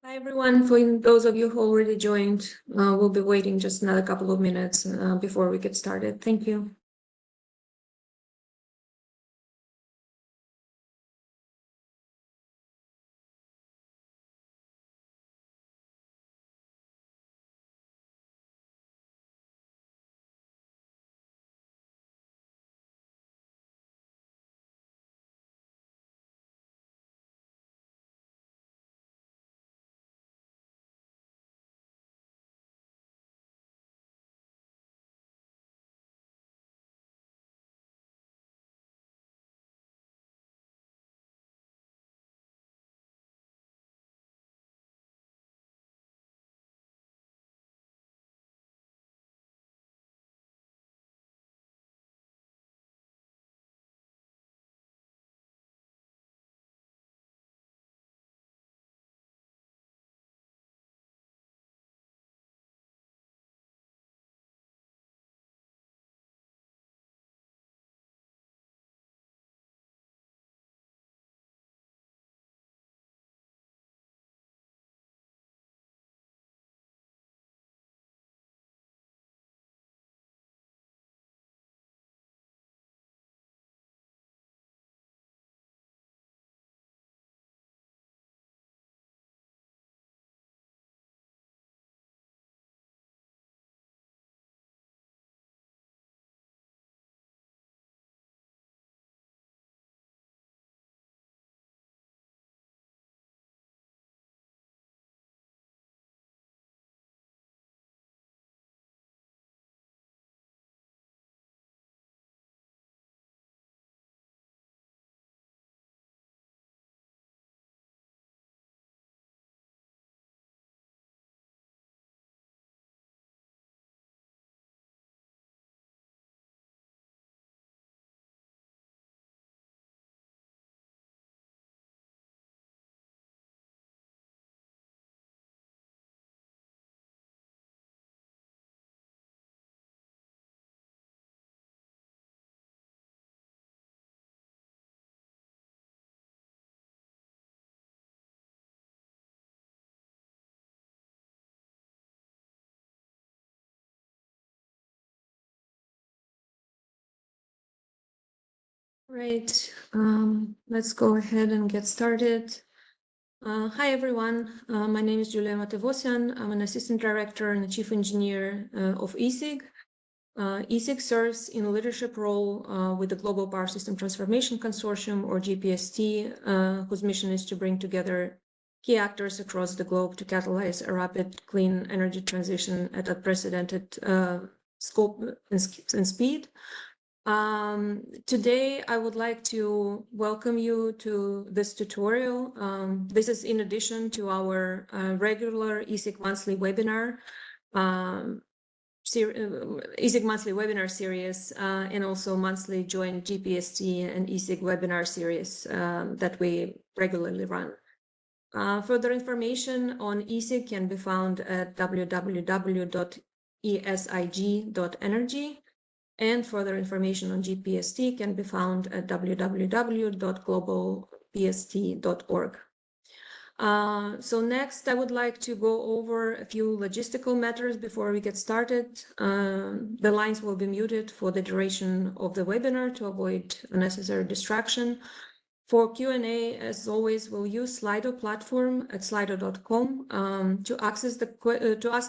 Hi, everyone. For those of you who already joined, we'll be waiting just another couple of minutes before we get started. Thank you. Right. Let's go ahead and get started. Hi, everyone. My name is Julia Matevosyan. I'm an assistant director and the chief engineer of ESIG. ESIG serves in a leadership role with the Global Power System Transformation Consortium, or GPST, whose mission is to bring together key actors across the globe to catalyze a rapid, clean energy transition at unprecedented scope and speed. Today, I would like to welcome you to this tutorial. This is in addition to our regular ESIG monthly webinar, ESIG monthly webinar series, and also monthly joint GPST and ESIG webinar series that we regularly run. Further information on ESIG can be found at www.esig.energy. And further information on GPST can be found at www.globalpst.org. So next, I would like to go over a few logistical matters before we get started. The lines will be muted for the duration of the webinar to avoid unnecessary distraction. For Q&A, as always, we'll use Slido platform at slido.com. To ask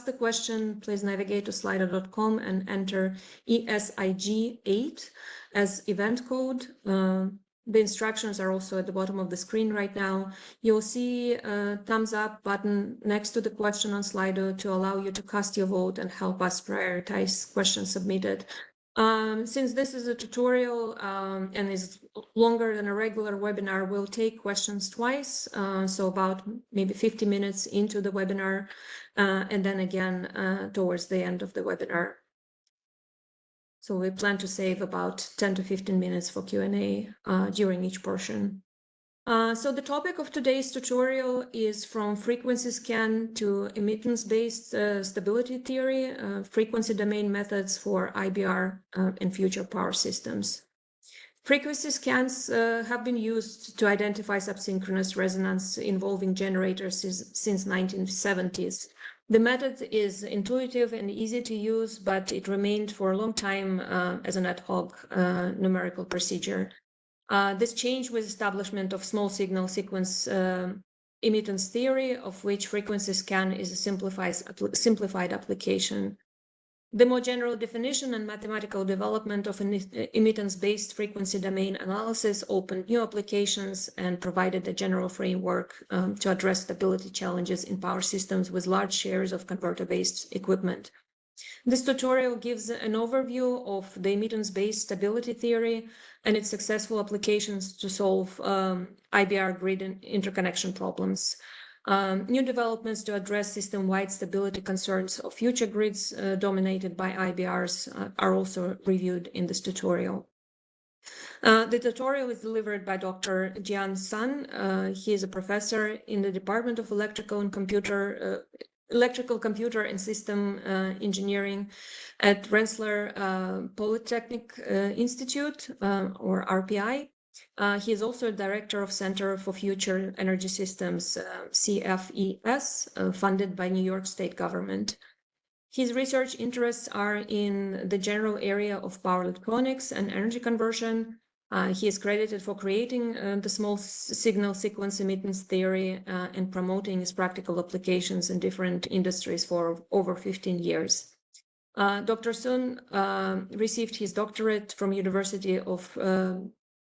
the question, please navigate to slido.com and enter ESIG8 as event code. The instructions are also at the bottom of the screen right now. You'll see a thumbs up button next to the question on Slido to allow you to cast your vote and help us prioritize questions submitted. Since this is a tutorial and is longer than a regular webinar, we'll take questions twice, so about maybe 50 minutes into the webinar, and then again towards the end of the webinar. So we plan to save about 10 to 15 minutes for Q&A during each portion. So the topic of today's tutorial is from frequency scan to immittance-based stability theory, frequency domain methods for IBR and future power systems. Frequency scans have been used to identify subsynchronous resonance involving generators since 1970s. The method is intuitive and easy to use, but it remained for a long time as an ad hoc numerical procedure. This changed with establishment of small signal sequence immittance theory, of which frequency scan is a simplified application. The more general definition and mathematical development of immittance-based frequency domain analysis opened new applications and provided a general framework to address stability challenges in power systems with large shares of converter-based equipment. This tutorial gives an overview of the immittance-based stability theory and its successful applications to solve IBR-grid interconnection problems. New developments to address system-wide stability concerns of future grids dominated by IBRs are also reviewed in this tutorial. The tutorial is delivered by Dr. Jian Sun. He is a professor in the Department of Electrical Computer and System Engineering at Rensselaer Polytechnic Institute, or RPI. He is also director of Center for Future Energy Systems, CFES, funded by New York State government. His research interests are in the general area of power electronics and energy conversion. He is credited for creating the small signal sequence immittance theory and promoting its practical applications in different industries for over 15 years. Dr. Sun received his doctorate from University of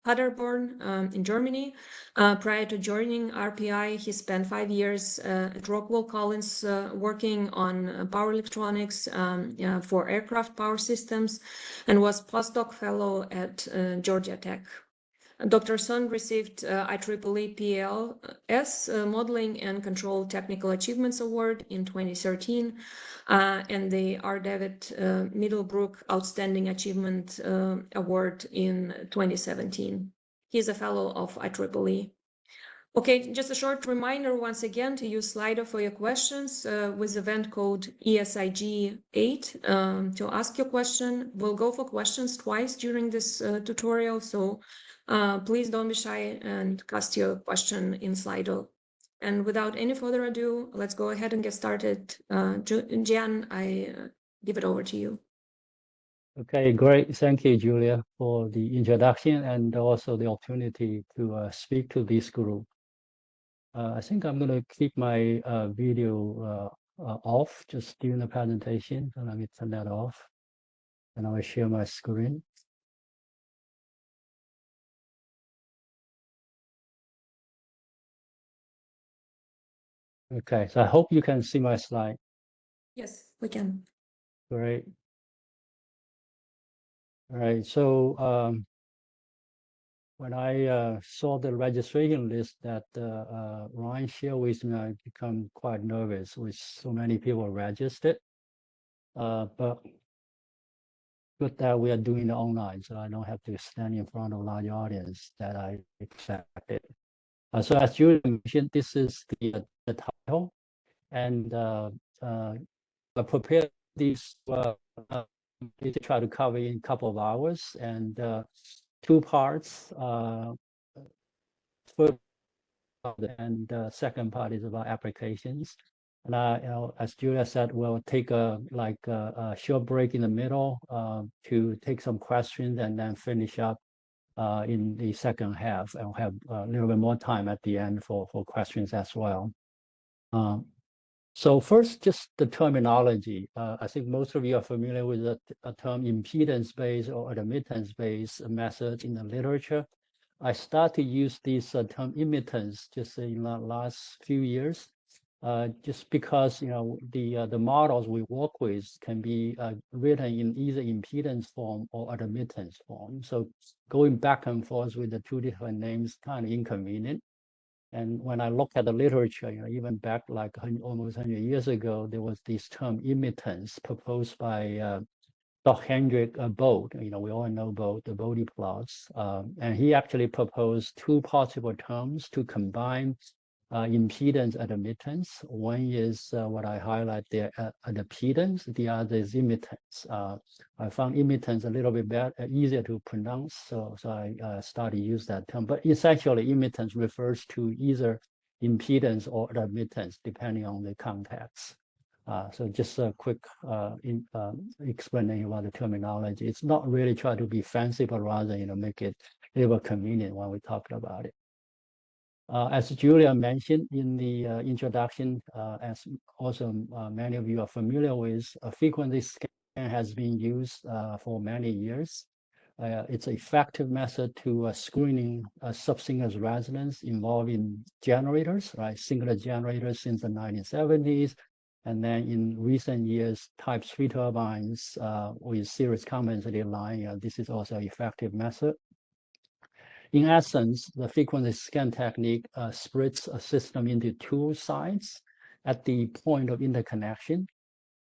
Paderborn in Germany. Prior to joining RPI, he spent 5 years at Rockwell Collins working on power electronics for aircraft power systems and was postdoc fellow at Georgia Tech. Dr. Sun received IEEE PLS Modeling and Control Technical Achievements Award in 2013 and the R. David Middlebrook Outstanding Achievement Award in 2017. He is a fellow of IEEE. Okay, just a short reminder once again to use Slido for your questions with event code ESIG8 to ask your question. We'll go for questions twice during this tutorial, so please don't be shy and cast your question in Slido. And without any further ado, let's go ahead and get started. Jian, I give it over to you. Okay, great. Thank you, Julia, for the introduction and also the opportunity to speak to this group. I think I'm going to keep my video off just during the presentation. So let me turn that off and I will share my screen. Okay, so I hope you can see my slide. Yes, we can. Great. All right, so when I saw the registration list that Ryan shared with me, I become quite nervous with so many people registered. But good that we are doing it online, so I don't have to stand in front of a large audience that I expected. So as you mentioned, this is the title, and I prepared this to try to cover in a couple of hours, and 2 parts. First, and the second part is about applications. And you know, as Julia said, we'll take a short break in the middle to take some questions and then finish up in the second half, and we'll have a little bit more time at the end for questions as well. So first, just the terminology. I think most of you are familiar with the term impedance-based or admittance-based method in the literature. I started to use this term immittance just in the last few years, just because, you know, the models we work with can be written in either impedance form or admittance form. So going back and forth with the 2 different names kind of inconvenient. And when I look at the literature, you know, even back like almost 100 years ago, there was this term immittance proposed by Dr. Hendrik Bode. You know, we all know Bode, the Bode plots. And he actually proposed 2 possible terms to combine impedance admittance. One is what I highlight there, admittance. The other is immittance. I found immittance a little bit better, easier to pronounce, so I started to use that term. But essentially, immittance refers to either impedance or admittance, depending on the context. So just a quick explanation about the terminology. It's not really try to be fancy, but rather make it a little convenient when we talk about it. As Julia mentioned in the introduction, as also many of you are familiar with, a frequency scan has been used for many years. It's an effective method to screening subsynchronous resonance involving generators, right? Singular generators since the 1970s. And then in recent years, type 3 turbines with series compensatory line, this is also an effective method. In essence, the frequency scan technique splits a system into two sides at the point of interconnection.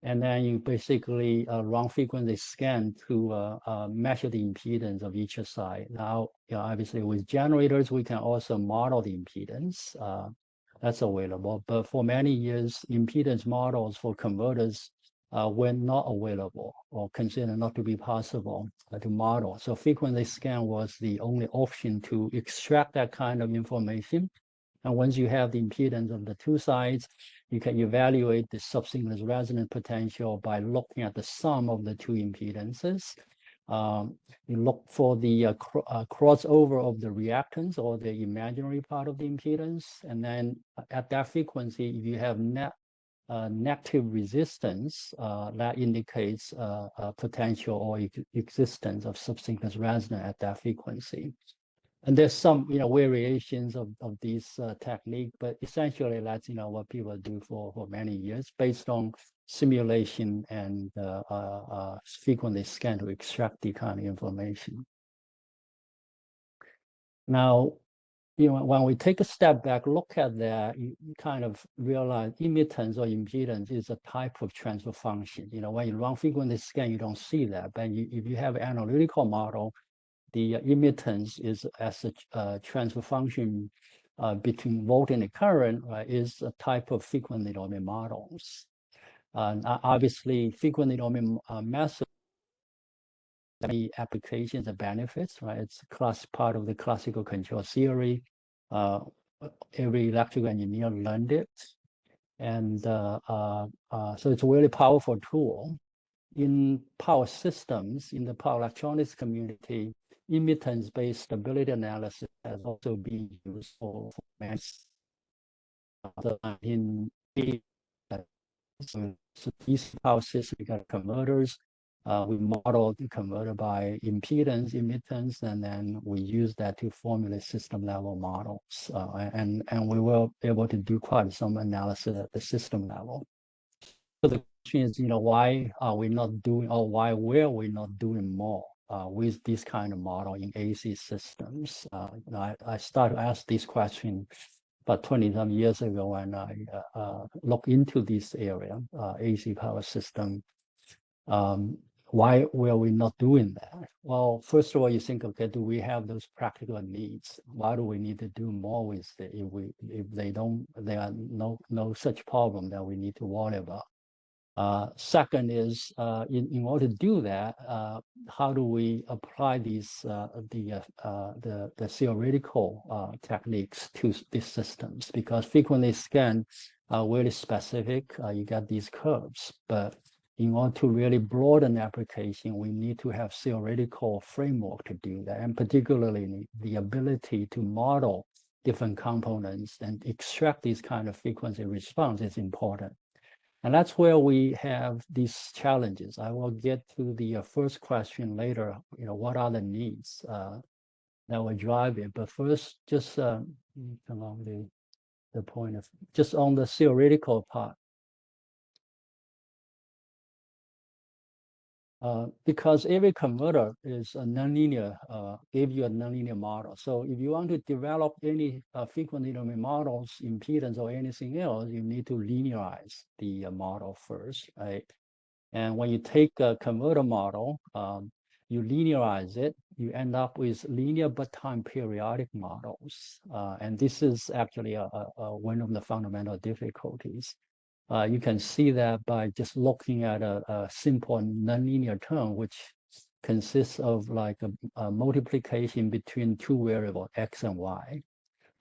And then you basically run frequency scan to measure the impedance of each side. Now, obviously with generators, we can also model the impedance. That's available. But for many years, impedance models for converters were not available or considered not to be possible to model. So frequency scan was the only option to extract that kind of information. And once you have the impedance of the two sides, you can evaluate the subsynchronous resonance potential by looking at the sum of the two impedances. You look for the crossover of the reactance or the imaginary part of the impedance. And then at that frequency, if you have negative resistance, that indicates potential or existence of subsynchronous resonance at that frequency. And there's some variations of these technique, but essentially that's what people do for many years based on simulation and frequency scan to extract the kind of information. Now, when we take a step back, look at that, you kind of realize immittance or impedance is a type of transfer function. When you run frequency scan, you don't see that, but if you have an analytical model, the immittance is as a transfer function between voltage and current, right, is a type of frequency domain models. Obviously, frequency domain method many applications and benefits, right? It's part of the classical control theory. Every electrical engineer learned it. And so it's a really powerful tool. In power systems, in the power electronics community, immittance-based stability analysis has also been used for mass. In these power systems, we got converters. We model the converter by impedance, immittance, and then we use that to formulate system-level models. And we were able to do quite some analysis at the system level. So the question is, why are we not doing, or why were we not doing more with this kind of model in AC systems? I started to ask this question about 20-some years ago when I looked into this area, AC power system. Why were we not doing that? Well, first of all, you think, okay, do we have those practical needs? Why do we need to do more with it if there are no such problem that we need to worry about? Second is, in order to do that, how do we apply these the theoretical techniques to these systems? Because frequency scan are really specific. You got these curves, but in order to really broaden application, we need to have theoretical framework to do that, and particularly the ability to model different components and extract these kind of frequency response is important. And that's where we have these challenges. I will get to the first question later, what are the needs that will drive it? But first, just along the point of, just on the theoretical part. Because every converter is a nonlinear, give you a nonlinear model. So if you want to develop any frequency domain models, impedance or anything else, you need to linearize the model first, right? And when you take a converter model, you linearize it, you end up with linear but time periodic models. And this is actually one of the fundamental difficulties. You can see that by just looking at a simple nonlinear term, which consists of like a multiplication between two variables, x and y.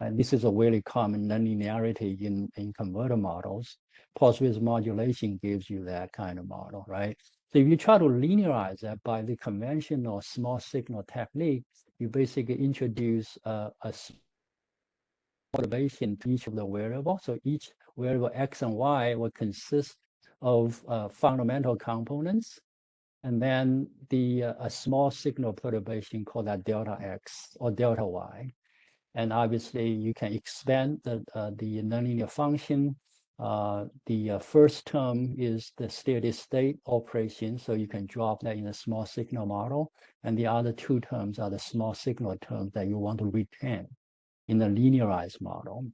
And this is a really common nonlinearity in converter models. Pulse-width modulation gives you that kind of model, right? So if you try to linearize that by the conventional small signal technique, you basically introduce a motivation to each of the variables. So each variable x and y will consist of fundamental components, and then a small signal perturbation called that delta x or delta y. And obviously, you can expand the nonlinear function. The first term is the steady state operation, so you can drop that in a small signal model. And the other two terms are the small signal terms that you want to retain in the linearized model.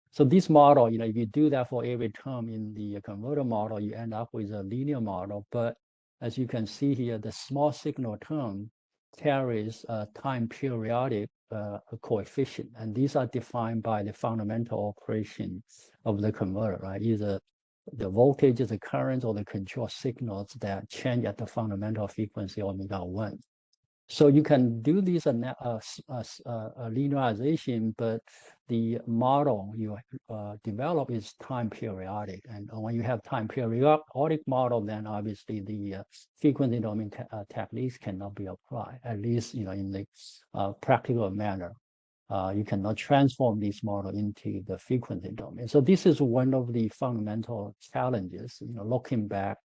So this model, if you do that for every term in the converter model, you end up with a linear model. But as you can see here, the small signal term carries a time periodic coefficient, and these are defined by the fundamental operation of the converter, right? Either the voltage, the current, or the control signals that change at the fundamental frequency omega 1. So you can do this linearization, but the model you develop is time periodic. And when you have time periodic model, then obviously the frequency domain techniques cannot be applied, at least in the practical manner. You cannot transform this model into the frequency domain. So this is one of the fundamental challenges, looking back.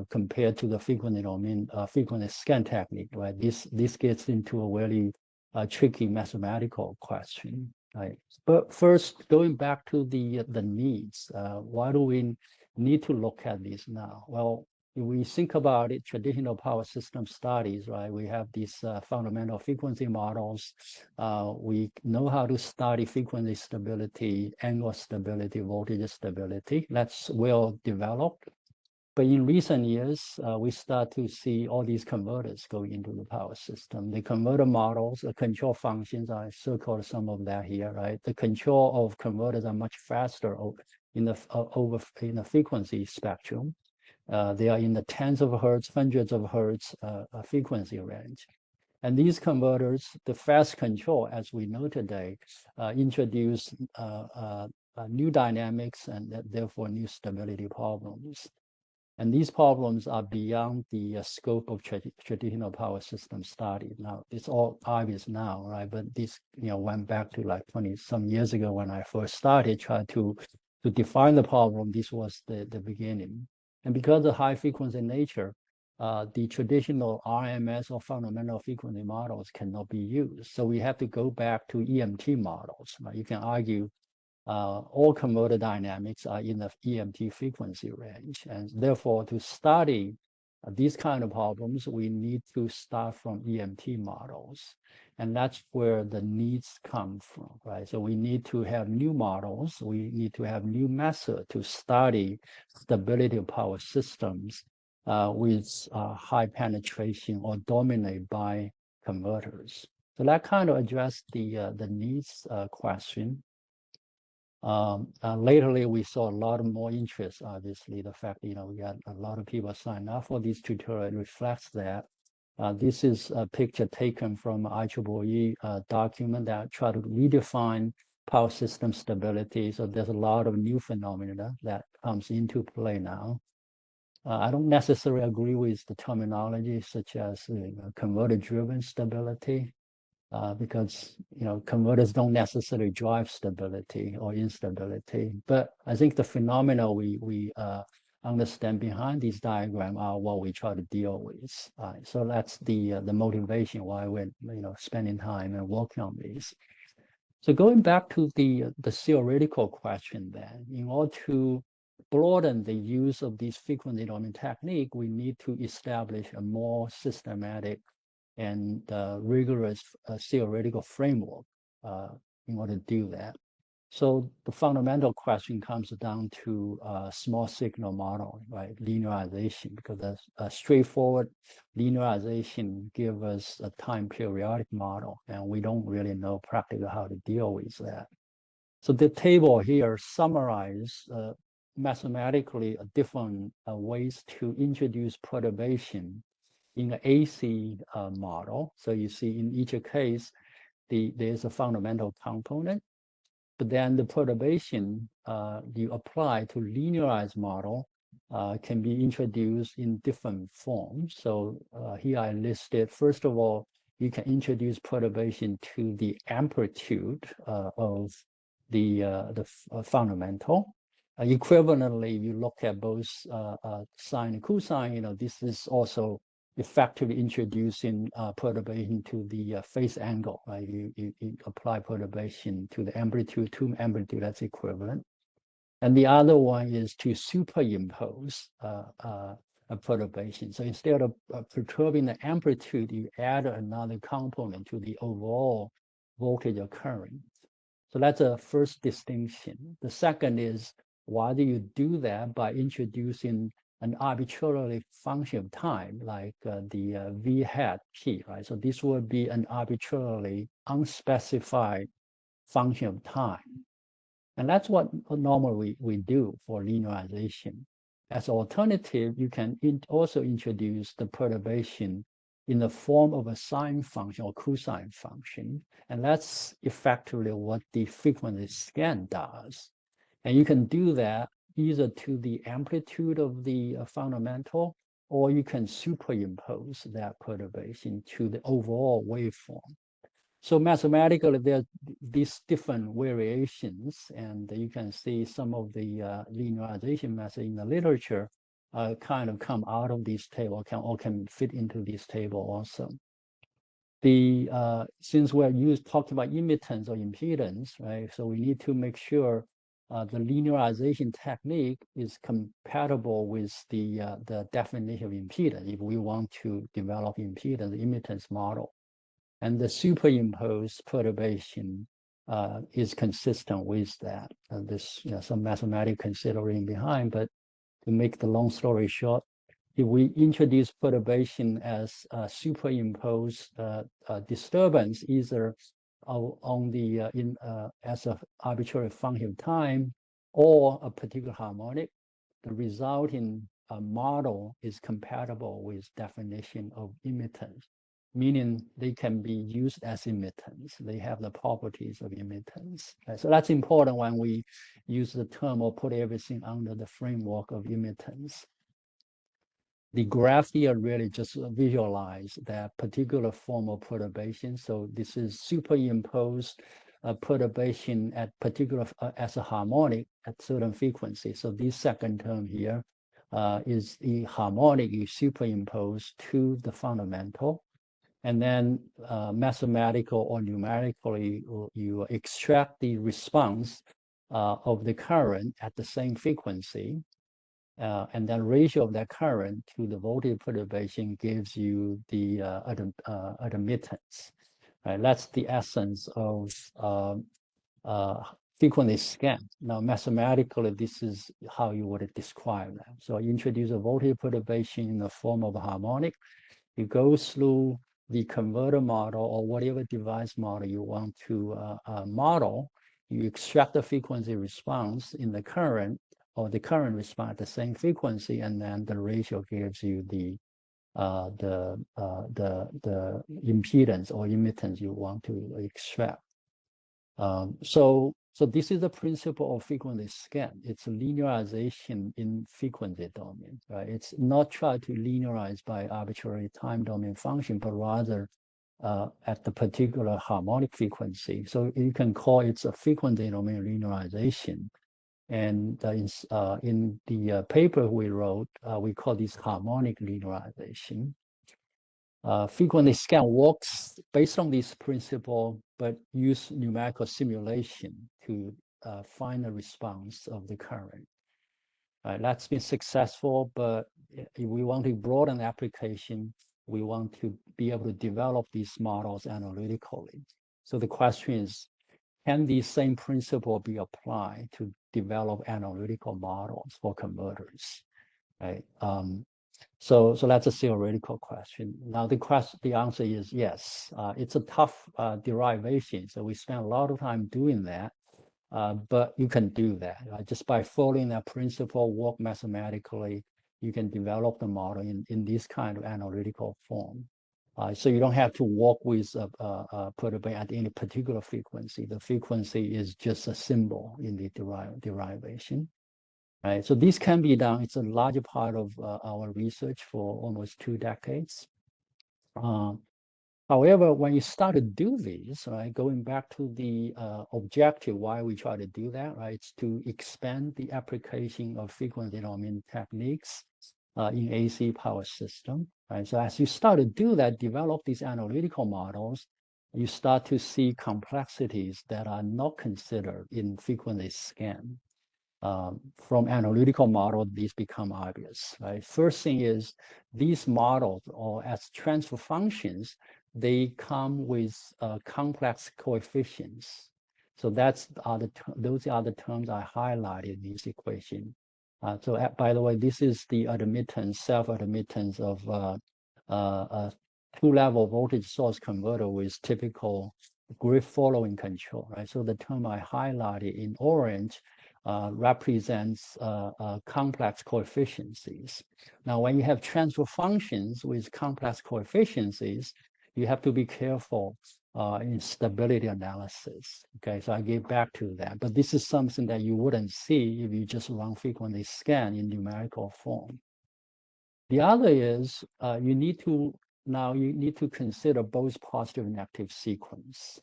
Compared to the frequency domain, frequency scan technique, right? This gets into a really tricky mathematical question, right? But first, going back to the needs, why do we need to look at this now? Well, if we think about it, traditional power system studies, right? We have these fundamental frequency models. We know how to study frequency stability, angle stability, voltage stability. That's well developed. But in recent years, we start to see all these converters going into the power system. The converter models, the control functions, I circled some of that here, right? The control of converters are much faster in the frequency spectrum. They are in the tens of hertz, hundreds of hertz frequency range. And these converters, the fast control, as we know today, introduce new dynamics and therefore new stability problems. And these problems are beyond the scope of traditional power system study. Now, it's all obvious now, right? But this, went back to like 20 some years ago when I first started trying to define the problem. This was the beginning. And because of the high frequency nature, the traditional RMS or fundamental frequency models cannot be used. So we have to go back to EMT models, right? You can argue all converter dynamics are in the EMT frequency range. And therefore, to study these kind of problems, we need to start from EMT models. And that's where the needs come from, right? So we need to have new models. We need to have new methods to study stability of power systems with high penetration or dominated by converters. So that kind of addressed the needs question. Lately, we saw a lot more interest. Obviously, the fact we got a lot of people sign up for this tutorial reflects that. This is a picture taken from IEEE document that try to redefine power system stability. So there's a lot of new phenomena that comes into play now. I don't necessarily agree with the terminology such as converter-driven stability. Because converters don't necessarily drive stability or instability. But I think the phenomena we understand behind these diagrams are what we try to deal with. So that's the motivation why we're spending time and working on these. So going back to the theoretical question, then, in order to broaden the use of this frequency domain technique, we need to establish a more systematic and rigorous theoretical framework in order to do that. So the fundamental question comes down to small signal model, right? Linearization, because a straightforward linearization gives us a time periodic model, and we don't really know practically how to deal with that. So the table here summarizes mathematically different ways to introduce perturbation in an AC model. So you see in each case, there's a fundamental component, but then the perturbation you apply to linearized model can be introduced in different forms. So here I listed, first of all, you can introduce perturbation to the amplitude of the fundamental. Equivalently, you look at both sine and cosine, this is also effectively introducing perturbation to the phase angle, right? You apply perturbation to the amplitude, that's equivalent. And the other one is to superimpose a perturbation. So instead of perturbing the amplitude, you add another component to the overall voltage or current. So that's a first distinction. The second is, why do you do that? By introducing an arbitrarily function of time, like the v hat p, right? So this would be an arbitrarily unspecified function of time. And that's what normally we do for linearization. As alternative, you can also introduce the perturbation in the form of a sine function or cosine function. And that's effectively what the frequency scan does. And you can do that either to the amplitude of the fundamental, or you can superimpose that perturbation to the overall waveform. So mathematically, there are these different variations, and you can see some of the linearization methods in the literature kind of come out of this table, can fit into this table also. Since we're talking about immittance or impedance, right? So we need to make sure the linearization technique is compatible with the definition of impedance if we want to develop impedance immittance model. And the superimposed perturbation is consistent with that. There's some mathematical consideration behind, but to make the long story short, if we introduce perturbation as a superimposed disturbance, either on the as an arbitrary function of time or a particular harmonic, the resulting model is compatible with definition of immittance, meaning they can be used as immittance. They have the properties of immittance. Right? So that's important when we use the term or put everything under the framework of immittance. The graph here really just visualize that particular form of perturbation. So this is superimposed perturbation at particular as a harmonic at certain frequency. So this second term here is the harmonic you superimpose to the fundamental. And then mathematical or numerically, you extract the response of the current at the same frequency. And the ratio of that current to the voltage perturbation gives you the admittance. Right? That's the essence of frequency scan. Now, mathematically, this is how you would describe that. So you introduce a voltage perturbation in the form of a harmonic. You go through the converter model or whatever device model you want to model. You extract the frequency response in the current, or the current response at the same frequency, and then the ratio gives you the impedance or immittance you want to extract. So this is the principle of frequency scan. It's a linearization in frequency domain, right? It's not try to linearize by arbitrary time domain function, but rather at the particular harmonic frequency. So you can call it a frequency domain linearization. And in the paper we wrote, we call this harmonic linearization. Frequency scan works based on this principle, but use numerical simulation to find the response of the current. That's been successful, but if we want to broaden application, we want to be able to develop these models analytically. So the question is, can the same principle be applied to develop analytical models for converters, right? So that's a theoretical question. Now the answer is yes. It's a tough derivation, so we spend a lot of time doing that. But you can do that just by following that principle, work mathematically. You can develop the model in this kind of analytical form. So you don't have to work with perturbation at any particular frequency. The frequency is just a symbol in the derivation. Right, so this can be done. It's a larger part of our research for almost 2 decades. However, when you start to do this, right, going back to the objective, why we try to do that, right, it's to expand the application of frequency domain techniques in AC power system, right? So as you start to do that, develop these analytical models, you start to see complexities that are not considered in frequency scan. From analytical model, these become obvious, right? First thing is these models, or as transfer functions, they come with complex coefficients. So those are the terms I highlighted in this equation. So by the way, this is the admittance, self-admittance of a 2-level voltage source converter with typical grid following control, right? So the term I highlighted in orange represents complex coefficients. Now, when you have transfer functions with complex coefficients, you have to be careful in stability analysis. Okay, so I get back to that. But this is something that you wouldn't see if you just run frequency scan in numerical form. The other is you need to consider both positive and negative sequence.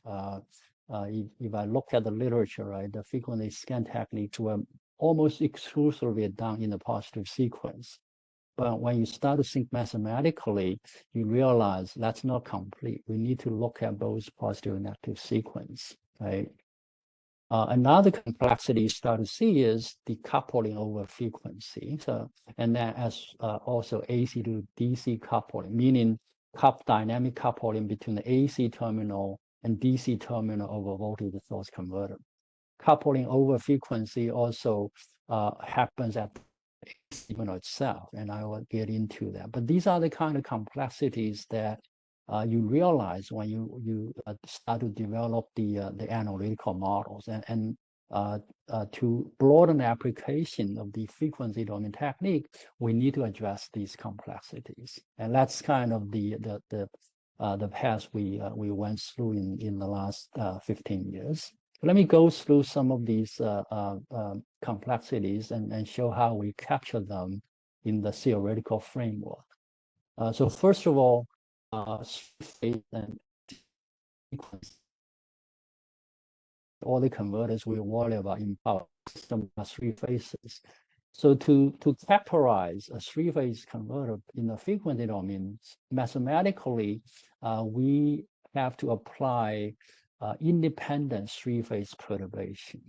If I look at the literature, right, the frequency scan techniques were almost exclusively done in the positive sequence. But when you start to think mathematically, you realize that's not complete. We need to look at both positive and negative sequence, right? Another complexity you start to see is the coupling over frequency. So, and then as also AC to DC coupling, meaning dynamic coupling between the AC terminal and DC terminal of a voltage source converter. Coupling over frequency also happens at the signal itself, and I will get into that. But these are the kind of complexities that you realize when you start to develop the analytical models, and to broaden the application of the frequency domain technique, we need to address these complexities, and that's kind of the path we went through in the last 15 years. Let me go through some of these complexities and show how we capture them in the theoretical framework. So first of all, phase and sequence. All the converters we worry about in power system are 3 phases. So to characterize a 3-phase converter in the frequency domain, mathematically, we have to apply independent 3-phase perturbation.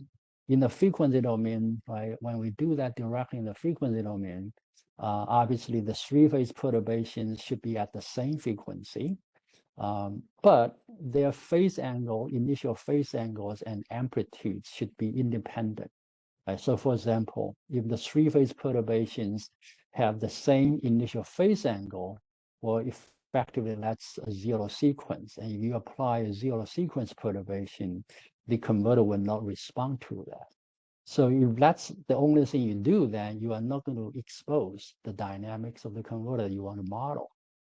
In the frequency domain, right, when we do that directly in the frequency domain, obviously the 3-phase perturbations should be at the same frequency, but their phase angle, initial phase angles and amplitudes should be independent. Right? So for example, if the 3-phase perturbations have the same initial phase angle, well, effectively that's a 0 sequence. And if you apply a 0 sequence perturbation, the converter will not respond to that. So if that's the only thing you do, then you are not going to expose the dynamics of the converter you want to model.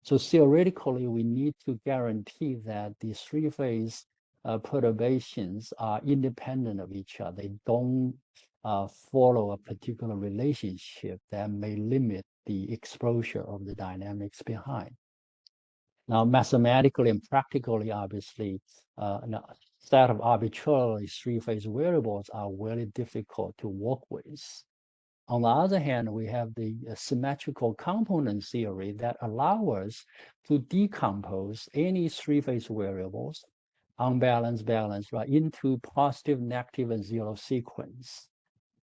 So theoretically, we need to guarantee that the 3-phase perturbations are independent of each other. They don't follow a particular relationship that may limit the exposure of the dynamics behind. Now, mathematically and practically, obviously, a set of arbitrarily 3-phase variables are really difficult to work with. On the other hand, we have the symmetrical component theory that allows us to decompose any 3-phase variables, unbalanced, balanced, right, into positive, negative, and 0 sequence,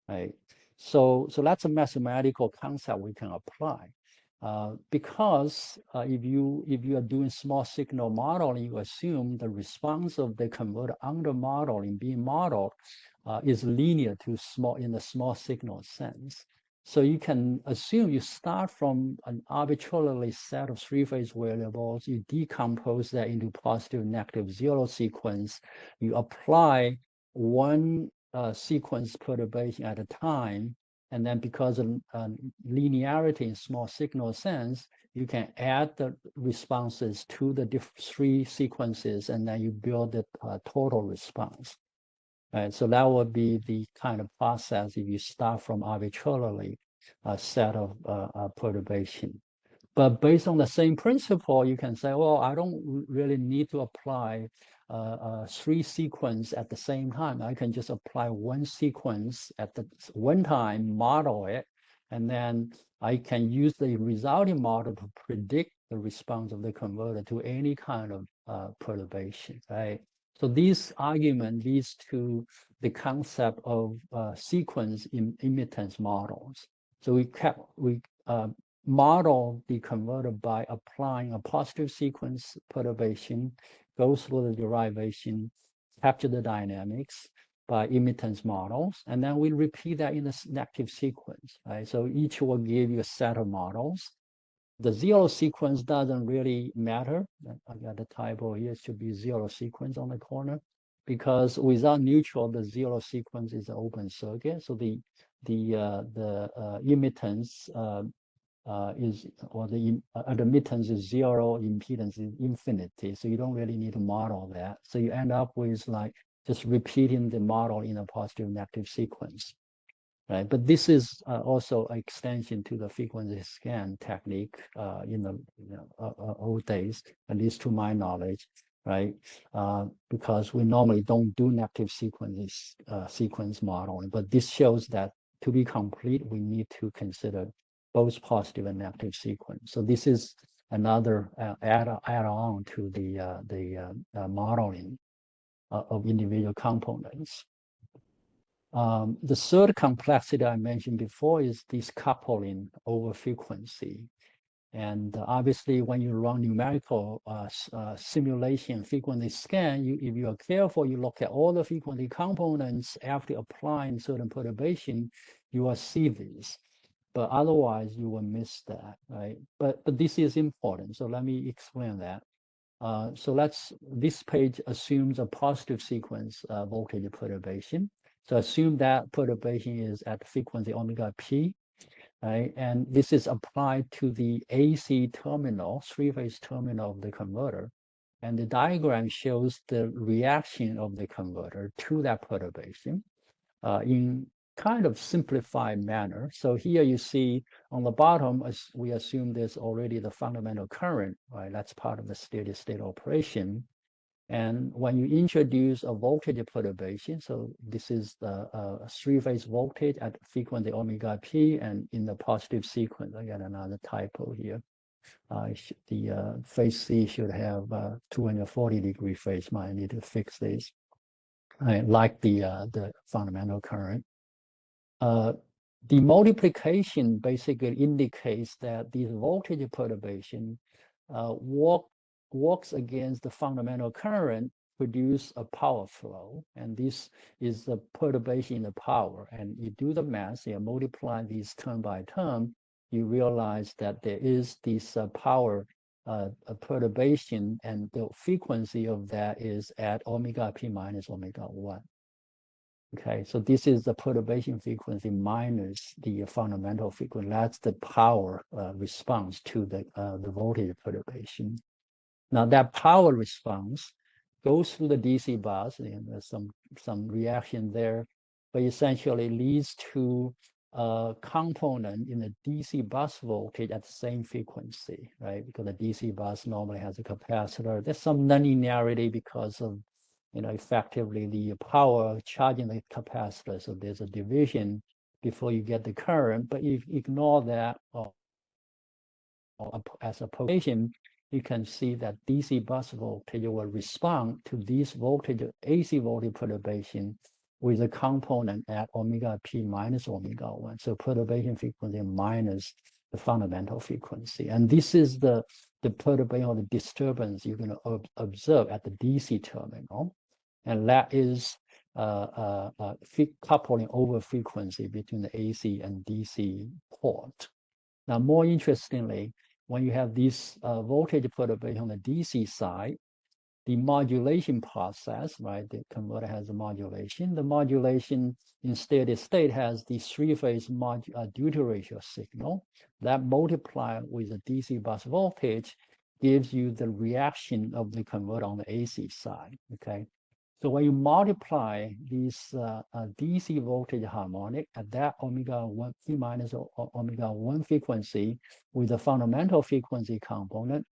right? So that's a mathematical concept we can apply. Because if you are doing small signal modeling, you assume the response of the converter under modeling being modeled is linear to small in the small signal sense. So you can assume you start from an arbitrarily set of three-phase variables, you decompose that into positive, negative, zero sequence, you apply one sequence perturbation at a time, and then because of linearity in small signal sense, you can add the responses to the three sequences, and then you build the total response. Right, so that would be the kind of process if you start from arbitrarily a set of perturbation. But based on the same principle, you can say, well, I don't really need to apply three sequence at the same time. I can just apply one sequence at the one time, model it, and then I can use the resulting model to predict the response of the converter to any kind of perturbation, right? So this argument leads to the concept of sequence in immittance models. So we model the converter by applying a positive sequence perturbation, go through the derivation, capture the dynamics by immittance models, and then we repeat that in the negative sequence, right? So each will give you a set of models. The zero sequence doesn't really matter. I got a typo here, it should be zero sequence on the corner, because without neutral, the zero sequence is an open circuit. So the immittance is, or the admittance is zero, impedance is infinity. So you don't really need to model that. So you end up with like just repeating the model in a positive negative sequence. Right, but this is also an extension to the frequency scan technique in the old days, at least to my knowledge, right? Because we normally don't do negative sequence modeling, but this shows that to be complete, we need to consider both positive and negative sequence. So this is another add-on to the modeling of individual components. The third complexity I mentioned before is this coupling over frequency. And obviously, when you run numerical simulation frequency scan, if you are careful, you look at all the frequency components after applying certain perturbation, you will see these. But otherwise, you will miss that, right? But this is important. So let me explain that. So this page assumes a positive sequence voltage perturbation. So assume that perturbation is at frequency omega p, right? And this is applied to the AC terminal, three-phase terminal of the converter. And the diagram shows the reaction of the converter to that perturbation in kind of simplified manner. So here you see on the bottom, as we assume there's already the fundamental current, right? That's part of the steady state operation. And when you introduce a voltage perturbation, so this is the three-phase voltage at frequency omega p, and in the positive sequence, I got another typo here. The phase C should have 240-degree phase. I need to fix this. I like the fundamental current. The multiplication basically indicates that these voltage perturbation works against the fundamental current, produce a power flow, and this is the perturbation in the power. And you do the math, you multiply these term by term, you realize that there is this power perturbation, and the frequency of that is at omega p minus omega 1. Okay, so this is the perturbation frequency minus the fundamental frequency. That's the power response to the voltage perturbation. Now that power response goes through the DC bus, and there's some reaction there, but essentially leads to a component in the DC bus voltage at the same frequency, right? Because the DC bus normally has a capacitor. There's some nonlinearity because of effectively the power charging the capacitor. So there's a division before you get the current, but if you ignore that or as a potential, you can see that DC bus voltage will respond to this voltage, AC voltage perturbation with a component at omega p minus omega 1. So perturbation frequency minus the fundamental frequency. And this is the perturbation or the disturbance you're going to observe at the DC terminal. And that is coupling over frequency between the AC and DC port. Now, more interestingly, when you have this voltage perturbation on the DC side, the modulation process, right? The converter has a modulation. The modulation in steady state has the three-phase duty ratio signal that multiplied with the DC bus voltage gives you the reaction of the converter on the AC side, okay? So when you multiply this DC voltage harmonic at that omega 1 T minus omega 1 frequency with the fundamental frequency component,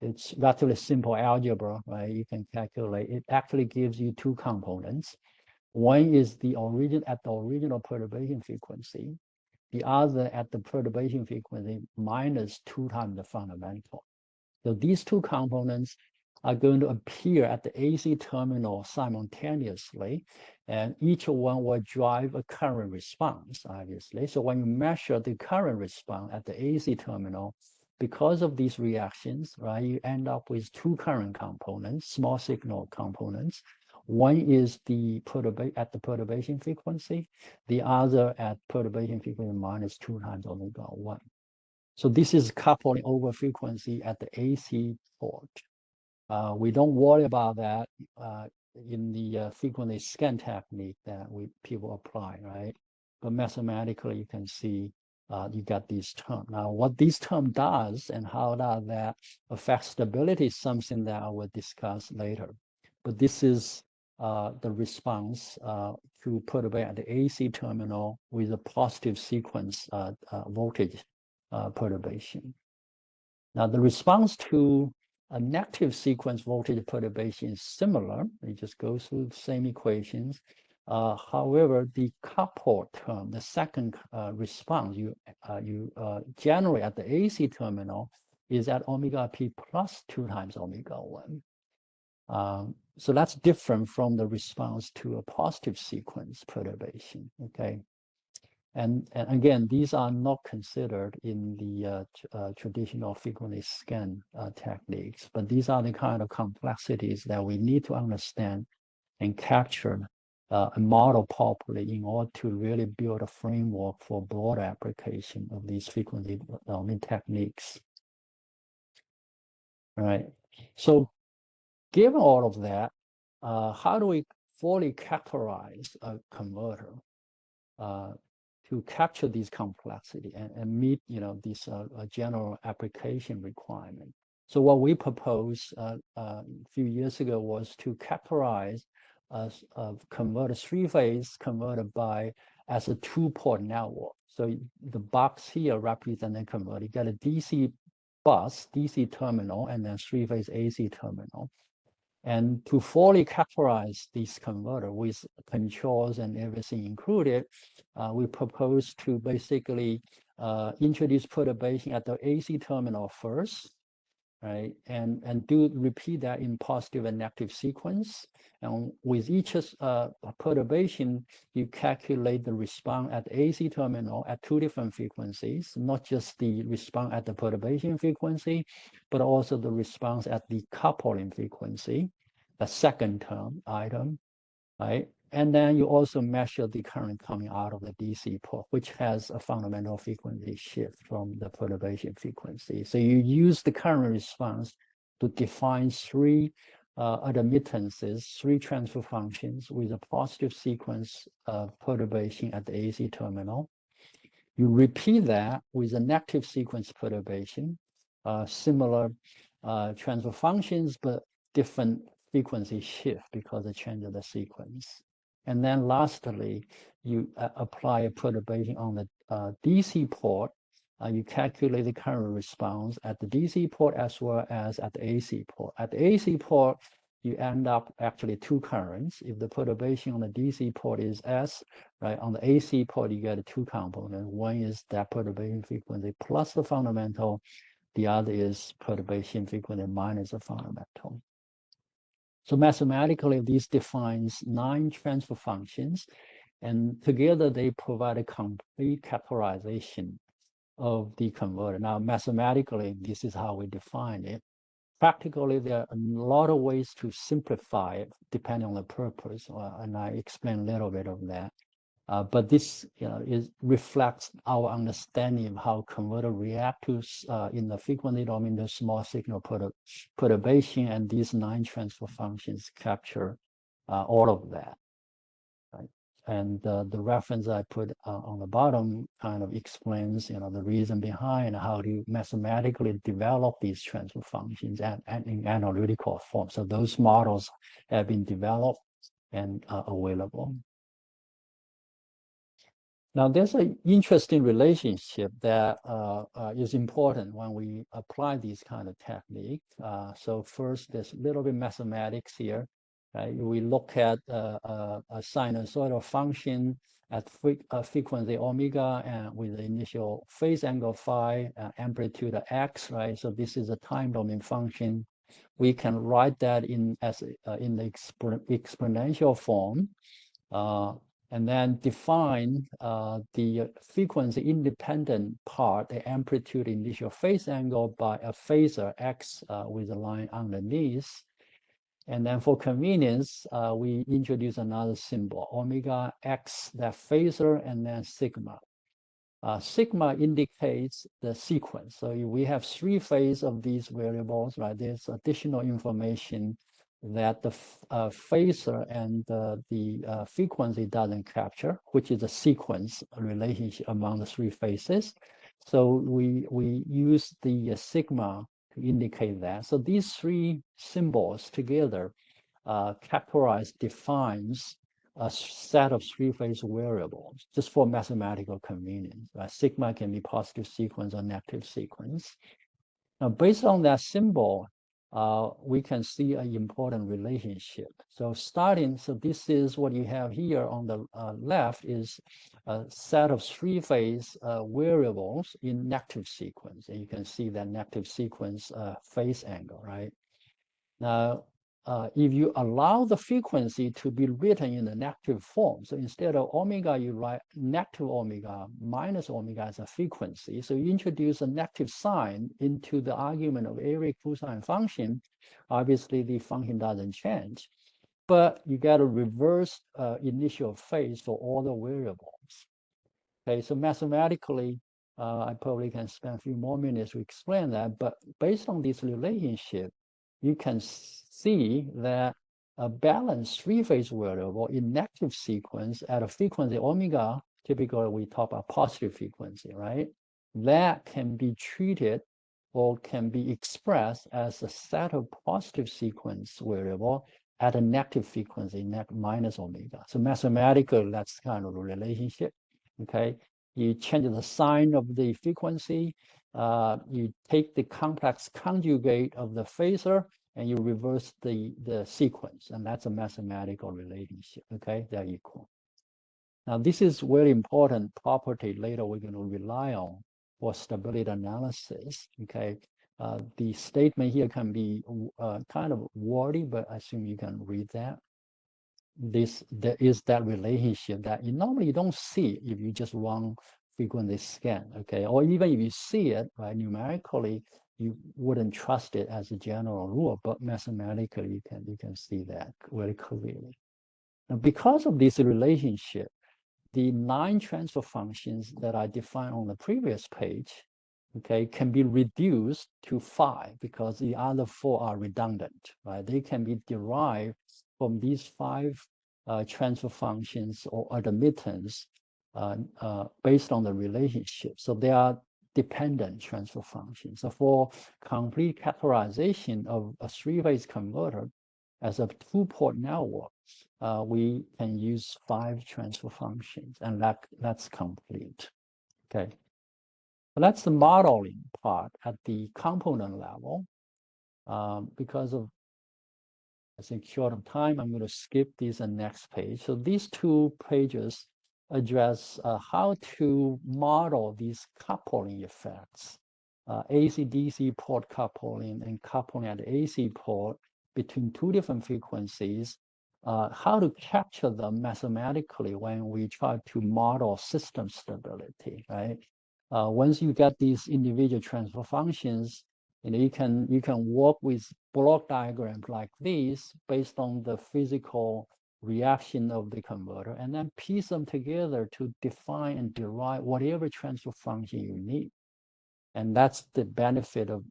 it's relatively simple algebra, right? You can calculate. It actually gives you two components. One is the origin at the original perturbation frequency. The other at the perturbation frequency minus 2 times the fundamental. So these two components are going to appear at the AC terminal simultaneously, and each one will drive a current response, obviously. So when you measure the current response at the AC terminal, because of these reactions, right, you end up with two current components, small signal components. One is the at the perturbation frequency, the other at perturbation frequency minus 2 times omega 1. So this is coupling over frequency at the AC port. We don't worry about that in the frequency scan technique that people apply, right? But mathematically, you can see you got these terms. Now, what this term does and how does that affect stability is something that I will discuss later. But this is the response to perturbate at the AC terminal with a positive sequence voltage perturbation. Now, the response to a negative sequence voltage perturbation is similar. It just goes through the same equations. However, the coupled term, the second response you generate at the AC terminal is at omega p plus 2 times omega 1. So that's different from the response to a positive sequence perturbation, okay? And again, these are not considered in the traditional frequency scan techniques, but these are the kind of complexities that we need to understand and capture and model properly in order to really build a framework for broad application of these frequency domain techniques. All right. So given all of that, how do we fully characterize a converter to capture these complexity and meet, this general application requirement? So what we proposed a few years ago was to characterize a converter, three-phase converter as a two-port network. So the box here represents a converter. You got a DC bus, DC terminal, and then three-phase AC terminal. And to fully characterize this converter with controls and everything included, we propose to basically introduce perturbation at the AC terminal first, right? And repeat that in positive and negative sequence. And with each perturbation, you calculate the response at the AC terminal at two different frequencies, not just the response at the perturbation frequency, but also the response at the coupling frequency, the second term item, right? And then you also measure the current coming out of the DC port, which has a fundamental frequency shift from the perturbation frequency. So you use the current response to define three admittances, three transfer functions with a positive sequence of perturbation at the AC terminal. You repeat that with a negative sequence perturbation, similar transfer functions, but different frequency shift because of change of the sequence. And then lastly, you apply a perturbation on the DC port. You calculate the current response at the DC port as well as at the AC port. At the AC port, you end up actually two currents. If the perturbation on the DC port is S, right, on the AC port, you get two components. One is that perturbation frequency plus the fundamental. The other is perturbation frequency minus the fundamental. So mathematically, this defines 9 transfer functions, and together they provide a complete characterization of the converter. Now, mathematically, this is how we define it. Practically, there are a lot of ways to simplify it depending on the purpose, and I explain a little bit of that. But this reflects our understanding of how converter react to in the frequency domain, the small signal perturbation, and these 9 transfer functions capture all of that. Right? And the reference I put on the bottom kind of explains, the reason behind how to mathematically develop these transfer functions and in analytical form. So those models have been developed and available. Now, there's an interesting relationship that is important when we apply these kind of techniques. So first, there's a little bit mathematics here. Right? We look at a sinusoidal function at frequency omega and with the initial phase angle phi, amplitude x, right? So this is a time domain function. We can write that in the exponential form. And then define the frequency independent part, the amplitude initial phase angle, by a phasor x with a line underneath. And then for convenience, we introduce another symbol, omega x, that phasor, and then sigma. Sigma indicates the sequence. So we have 3 phases of these variables, right? There's additional information that the phasor and the frequency doesn't capture, which is a sequence relationship among the 3 phases. So we use the sigma to indicate that. So these 3 symbols together defines a set of 3-phase variables just for mathematical convenience. Right? Sigma can be positive sequence or negative sequence. Now, based on that symbol, we can see an important relationship. So this is what you have here on the left is a set of 3-phase variables in negative sequence. And you can see that negative sequence phase angle, right? Now, if you allow the frequency to be written in the negative form, so instead of omega, you write negative omega minus omega as a frequency. So you introduce a negative sign into the argument of every cosine function. Obviously, the function doesn't change, but you get a reverse initial phase for all the variables. Okay, so mathematically, I probably can spend a few more minutes to explain that, but based on this relationship, you can see that a balanced 3-phase variable in negative sequence at a frequency omega, typically we talk about positive frequency, right? That can be treated or can be expressed as a set of positive sequence variable at a negative frequency, minus omega. So mathematically, that's kind of a relationship, okay? You change the sign of the frequency, you take the complex conjugate of the phasor, and you reverse the sequence, and that's a mathematical relationship, okay? They're equal. Now, this is very important property later we're going to rely on for stability analysis, okay? The statement here can be kind of wordy, but I assume you can read that. There is that relationship that you normally don't see if you just run frequency scan, okay? Or even if you see it, right, numerically, you wouldn't trust it as a general rule, but mathematically you can see that very clearly. Now, because of this relationship, the 9 transfer functions that I defined on the previous page, okay, can be reduced to 5 because the other 4 are redundant, right? They can be derived from these 5 transfer functions or admittance based on the relationship. So they are dependent transfer functions. So for complete categorization of a 3-phase converter as a 2-port network, we can use 5 transfer functions, and that's complete. Okay. So that's the modeling part at the component level. Because of, I think, short of time, I'm going to skip this and next page. So these 2 pages address how to model these coupling effects, AC-DC port coupling and coupling at the AC port between 2 different frequencies, how to capture them mathematically when we try to model system stability, right? once you get these individual transfer functions, you can work with block diagrams like these based on the physical reaction of the converter, and then piece them together to define and derive whatever transfer function you need. And that's the benefit of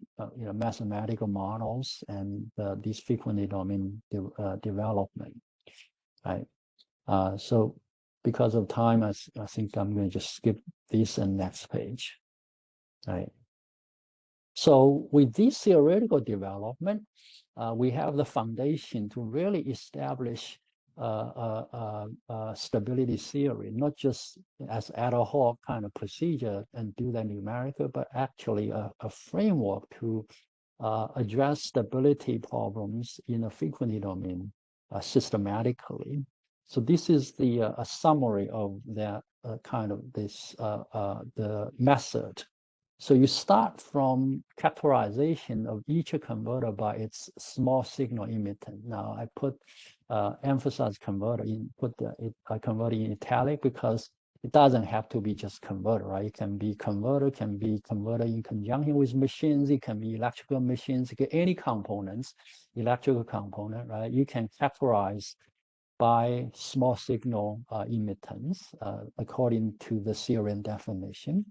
mathematical models and these frequently domain development, right? So because of time, I think I'm going to just skip this and next page, right? So with this theoretical development, we have the foundation to really establish stability theory, not just as ad hoc kind of procedure and do that numerical, but actually a framework to address stability problems in a frequency domain systematically. So this is the a summary of that kind of this the method. So you start from characterization of each converter by its small signal emittant. Now I put emphasize converter in, I converter in italic because it doesn't have to be just converter, right? It can be converter in conjunction with machines. It can be electrical machines, any components, electrical component, right? You can categorize by small signal emittance according to the theorem definition.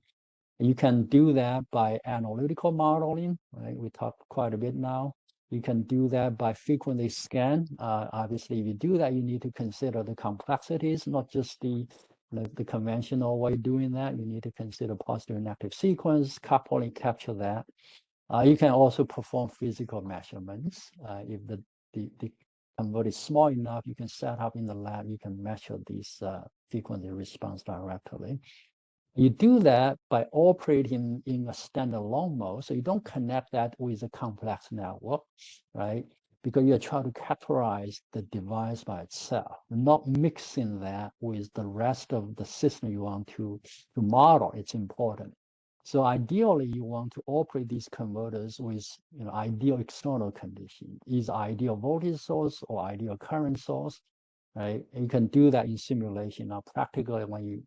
You can do that by analytical modeling, right? We talked quite a bit now. You can do that by frequency scan. Obviously, if you do that, you need to consider the complexities, not just the conventional way of doing that. You need to consider positive and negative sequence, coupling, capture that. You can also perform physical measurements. If the converter is small enough, you can set up in the lab, you can measure these frequency response directly. You do that by operating in a standalone mode. So you don't connect that with a complex network, right? Because you're trying to characterize the device by itself, not mixing that with the rest of the system you want to model. It's important. So ideally, you want to operate these converters with ideal external conditions, either ideal voltage source or ideal current source, right? And you can do that in simulation. Now, practically, when you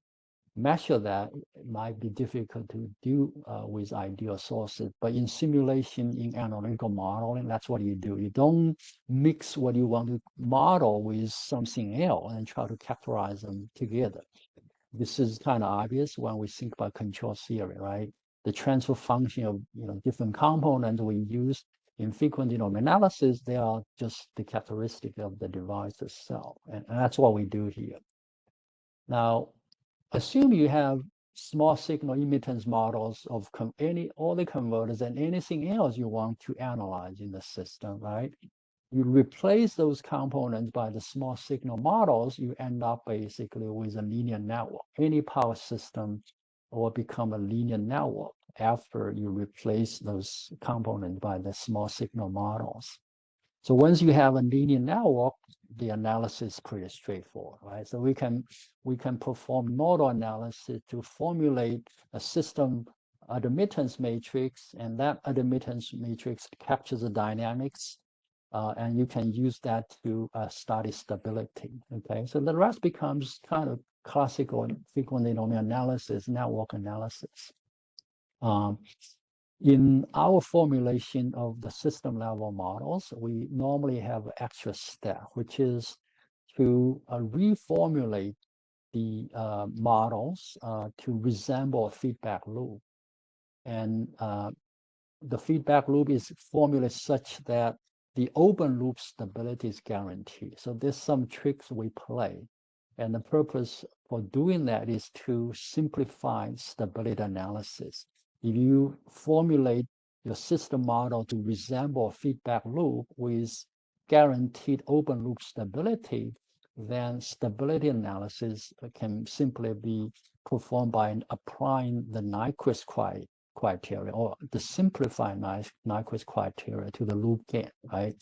measure that, it might be difficult to do with ideal sources, but in simulation, in analytical modeling, that's what you do. You don't mix what you want to model with something else and try to characterize them together. This is kind of obvious when we think about control theory, right? The transfer function of different components we use in frequency domain analysis, they are just the characteristic of the device itself, and that's what we do here. Now, assume you have small signal emittance models of all the converters and anything else you want to analyze in the system, right? You replace those components by the small signal models, you end up basically with a linear network. Any power system will become a linear network after you replace those components by the small signal models. So once you have a linear network, the analysis is pretty straightforward, right? So we can perform nodal analysis to formulate a system admittance matrix, and that admittance matrix captures the dynamics, and you can use that to study stability. Okay, so the rest becomes kind of classical frequency domain analysis, network analysis. In our formulation of the system level models, we normally have an extra step, which is to reformulate the models to resemble a feedback loop. And the feedback loop is formulated such that the open loop stability is guaranteed. So there's some tricks we play. And the purpose for doing that is to simplify stability analysis. If you formulate your system model to resemble a feedback loop with guaranteed open loop stability, then stability analysis can simply be performed by applying the Nyquist criteria or the simplified Nyquist criteria to the loop gain, right?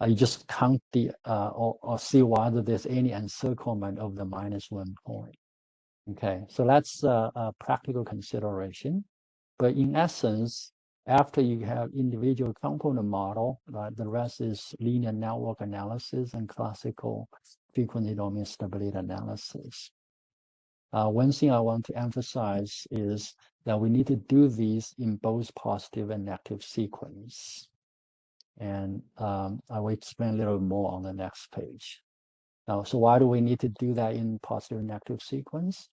You just count the or see whether there's any encirclement of the -1 point. Okay, so that's a practical consideration. But in essence, after you have individual component model, right, the rest is linear network analysis and classical frequency domain stability analysis. One thing I want to emphasize is that we need to do these in both positive and negative sequence. And I will explain a little more on the next page. Now, so why do we need to do that in positive and negative sequence?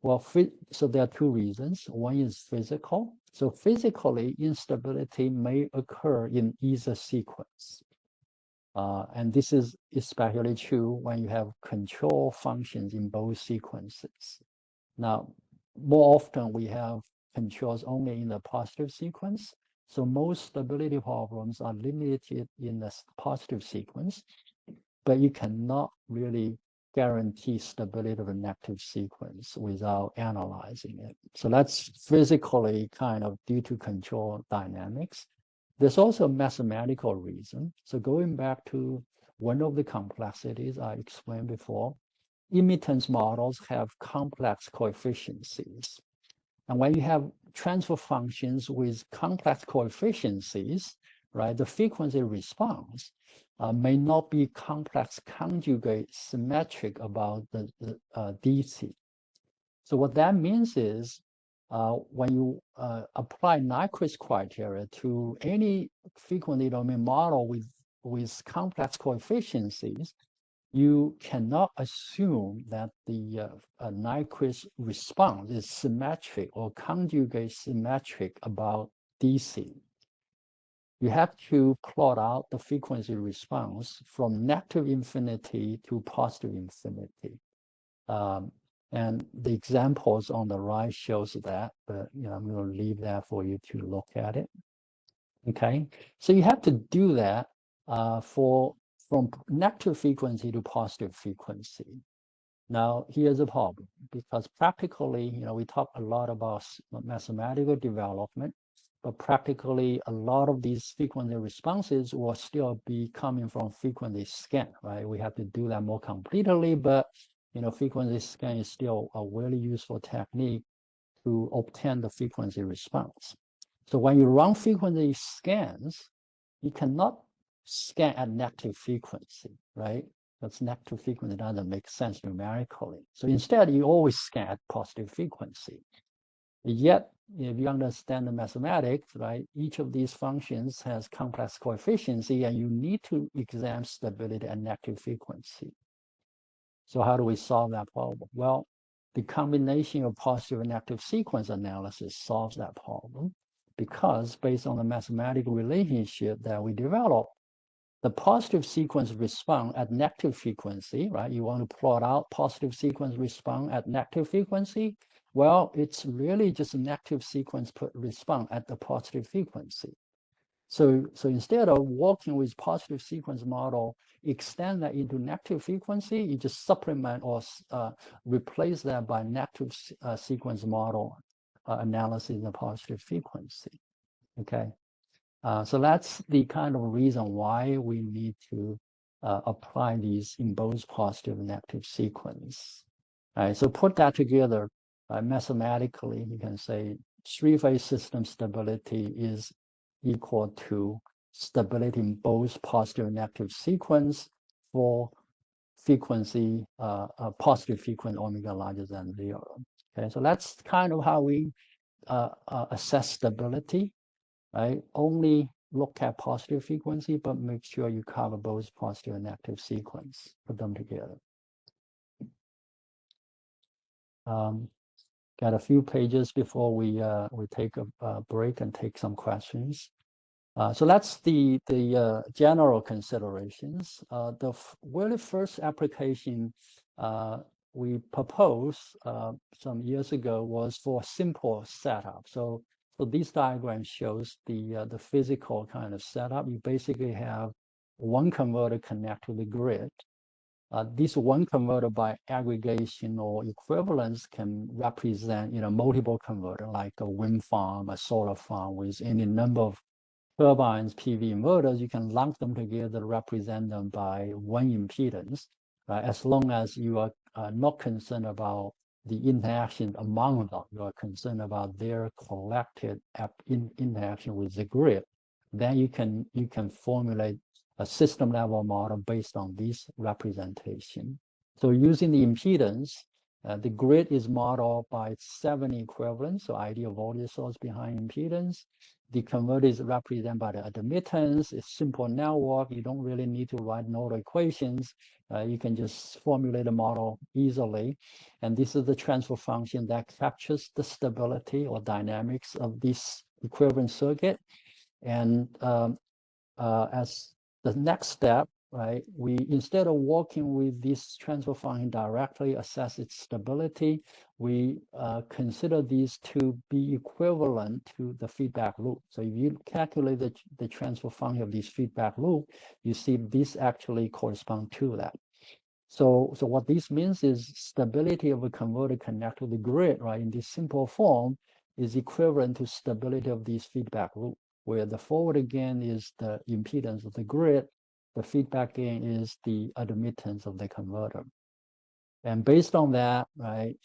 Well, so there are two reasons. One is physical. So physically, instability may occur in either sequence. And this is especially true when you have control functions in both sequences. Now, more often we have controls only in the positive sequence. So most stability problems are limited in the positive sequence, but you cannot really guarantee stability of a negative sequence without analyzing it. So that's physically kind of due to control dynamics. There's also a mathematical reason. So going back to one of the complexities I explained before, immittance models have complex coefficients. And when you have transfer functions with complex coefficients, right, the frequency response may not be complex conjugate symmetric about the DC. So what that means is when you apply Nyquist criteria to any frequency domain model with complex coefficients, you cannot assume that the Nyquist response is symmetric or conjugate symmetric about DC. You have to plot out the frequency response from negative infinity to positive infinity. And the examples on the right shows that, but I'm going to leave that for you to look at it. Okay, so you have to do that from negative frequency to positive frequency. Now, here's a problem, because practically, we talk a lot about mathematical development, but practically a lot of these frequency responses will still be coming from frequency scan, right? We have to do that more completely, but frequency scan is still a really useful technique to obtain the frequency response. So when you run frequency scans, you cannot scan at negative frequency, right? That's negative frequency doesn't make sense numerically. So instead, you always scan at positive frequency. Yet, if you understand the mathematics, right, each of these functions has complex coefficients, and you need to examine stability at negative frequency. So how do we solve that problem? Well, the combination of positive and negative sequence analysis solves that problem, because based on the mathematical relationship that we developed, the positive sequence response at negative frequency, right? You want to plot out positive sequence response at negative frequency. Well, it's really just a negative sequence response at the positive frequency. So instead of working with positive sequence model, extend that into negative frequency, you just supplement or replace that by negative sequence model analysis in the positive frequency. Okay. So that's the kind of reason why we need to apply these in both positive and negative sequence. All right, so put that together mathematically, you can say three-phase system stability is equal to stability in both positive and negative sequence for frequency, positive frequency omega larger than 0. Okay, so that's kind of how we assess stability. Right? Only look at positive frequency, but make sure you cover both positive and negative sequence, put them together. Got a few pages before we take a break and take some questions. So that's the general considerations. The very first application we proposed some years ago was for simple setup. So this diagram shows the physical kind of setup. You basically have one converter connect to the grid. This one converter by aggregation or equivalence can represent multiple converter, like a wind farm, a solar farm with any number of turbines, PV inverters. You can lump them together, represent them by one impedance, right? As long as you are not concerned about the interaction among them, you are concerned about their collected interaction with the grid, then you can formulate a system level model based on this representation. So using the impedance The grid is modeled by 7 equivalents, so ideal voltage source behind impedance. The converter is represented by the admittance. It's simple network. You don't really need to write nodal equations. You can just formulate a model easily. And this is the transfer function that captures the stability or dynamics of this equivalent circuit. And as the next step, right, we, instead of working with this transfer function directly, assess its stability, we consider these to be equivalent to the feedback loop. So if you calculate the transfer function of this feedback loop, you see this actually corresponds to that. So what this means is stability of a converter connected to the grid, right, in this simple form is equivalent to stability of this feedback loop, where the forward gain is the impedance of the grid, the feedback gain is the admittance of the converter. And based on that, right,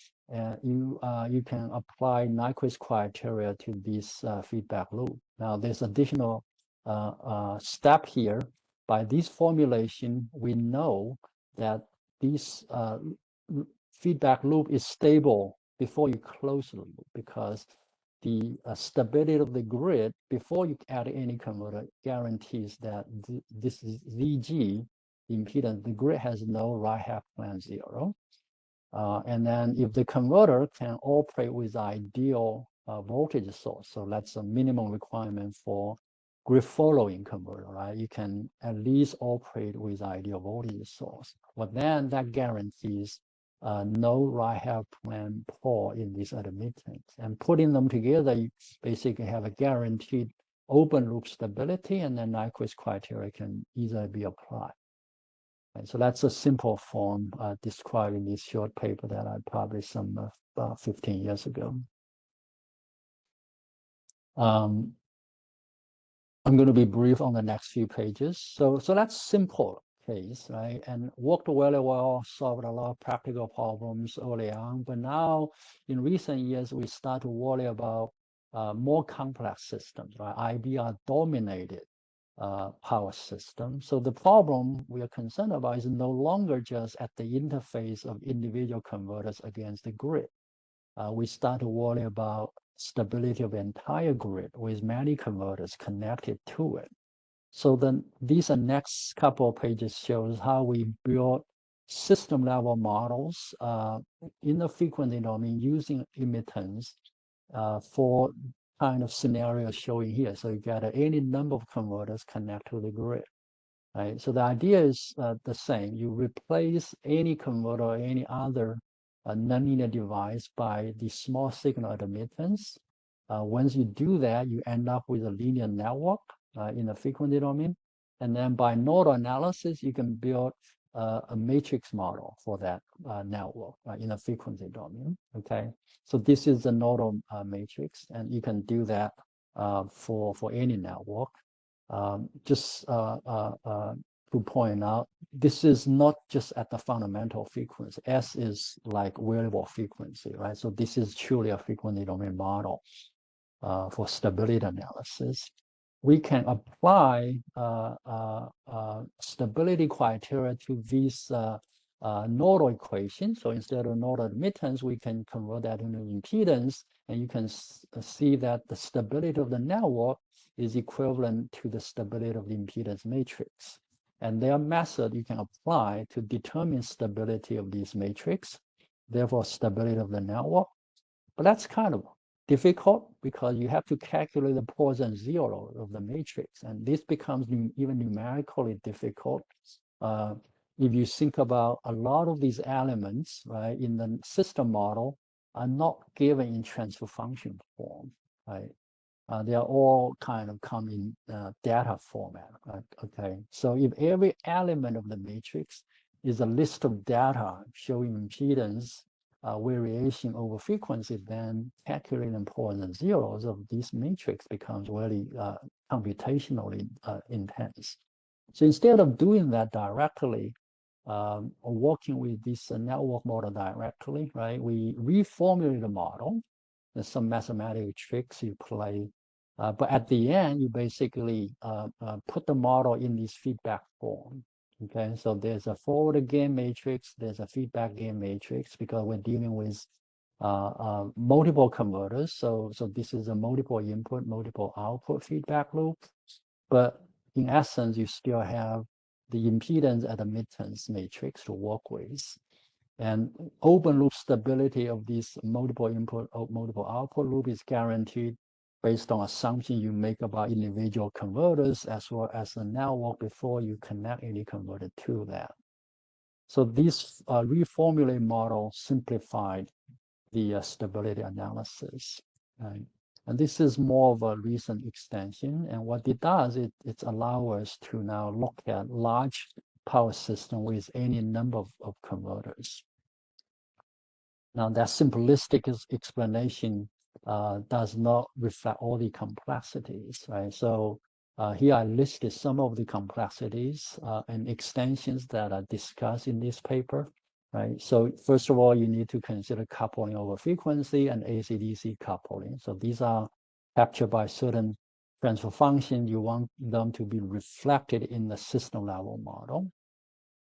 you can apply Nyquist criteria to this feedback loop. Now, there's additional step here. By this formulation, we know that this feedback loop is stable before you close the loop, because the stability of the grid before you add any converter guarantees that this is ZG impedance. The grid has no right half plane 0. And then if the converter can operate with ideal voltage source, so that's a minimum requirement for grid following converter, right? You can at least operate with ideal voltage source. But then that guarantees no right half plane pole in this admittance. And putting them together, you basically have a guaranteed open loop stability, and then Nyquist criteria can easily be applied. And so that's a simple form described in this short paper that I published some 15 years ago. I'm going to be brief on the next few pages. So that's simple case, right? And worked really well, solved a lot of practical problems early on. But now, in recent years, we start to worry about more complex systems, right? IBR dominated power system. So the problem we are concerned about is no longer just at the interface of individual converters against the grid. We start to worry about stability of the entire grid with many converters connected to it. So then these are next couple of pages shows how we build system level models in the frequency domain using immittance for kind of scenarios showing here. So you get any number of converters connect to the grid, right? So the idea is the same. You replace any converter or any other nonlinear device by the small signal admittance. Once you do that, you end up with a linear network in the frequency domain. And then by nodal analysis, you can build a matrix model for that network in a frequency domain. Okay, so this is the nodal matrix, and you can do that for any network. Just to point out, this is not just at the fundamental frequency. S is like variable frequency, right? So this is truly a frequency domain model for stability analysis. We can apply stability criteria to these nodal equations. So instead of nodal admittance, we can convert that into impedance, and you can see that the stability of the network is equivalent to the stability of the impedance matrix. And there are methods you can apply to determine stability of these matrix, therefore stability of the network. But that's kind of difficult because you have to calculate the Poisson zero of the matrix, and this becomes even numerically difficult. If you think about a lot of these elements, right, in the system model are not given in transfer function form, right? They are all kind of come in data format, right? Okay, so if every element of the matrix is a list of data showing impedance variation over frequency, then calculating Poisson zeros of this matrix becomes really computationally intense. So instead of doing that directly, or working with this network model directly, right, we reformulate the model. There's some mathematical tricks you play, but at the end, you basically put the model in this feedback form. Okay, so there's a forward gain matrix, there's a feedback gain matrix, because we're dealing with multiple converters. So this is a multiple input, multiple output feedback loop. But in essence, you still have the impedance and admittance matrix to work with. And open loop stability of this multiple input or multiple output loop is guaranteed based on assumption you make about individual converters as well as the network before you connect any converter to that. So this reformulated model simplified the stability analysis. Right? And this is more of a recent extension. And what it does, it allows us to now look at large power system with any number of converters. Now that simplistic explanation does not reflect all the complexities, right? So here I listed some of the complexities and extensions that are discussed in this paper, right? So first of all, you need to consider coupling over frequency and AC/DC coupling. So these are captured by certain transfer functions. You want them to be reflected in the system level model.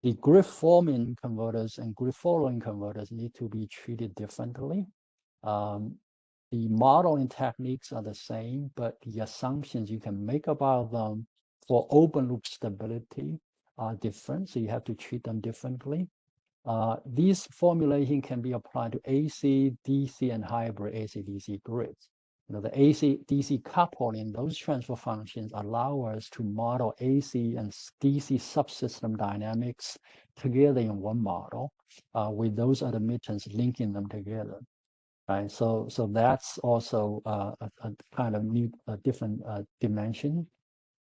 The grid forming converters and grid following converters need to be treated differently. The modeling techniques are the same, but the assumptions you can make about them for open loop stability are different, so you have to treat them differently. These formulation can be applied to AC, DC, and hybrid AC/DC grids. The AC/DC coupling, those transfer functions allow us to model AC and DC subsystem dynamics together in one model with those admittance linking them together. Right, so that's also a kind of new, different dimension.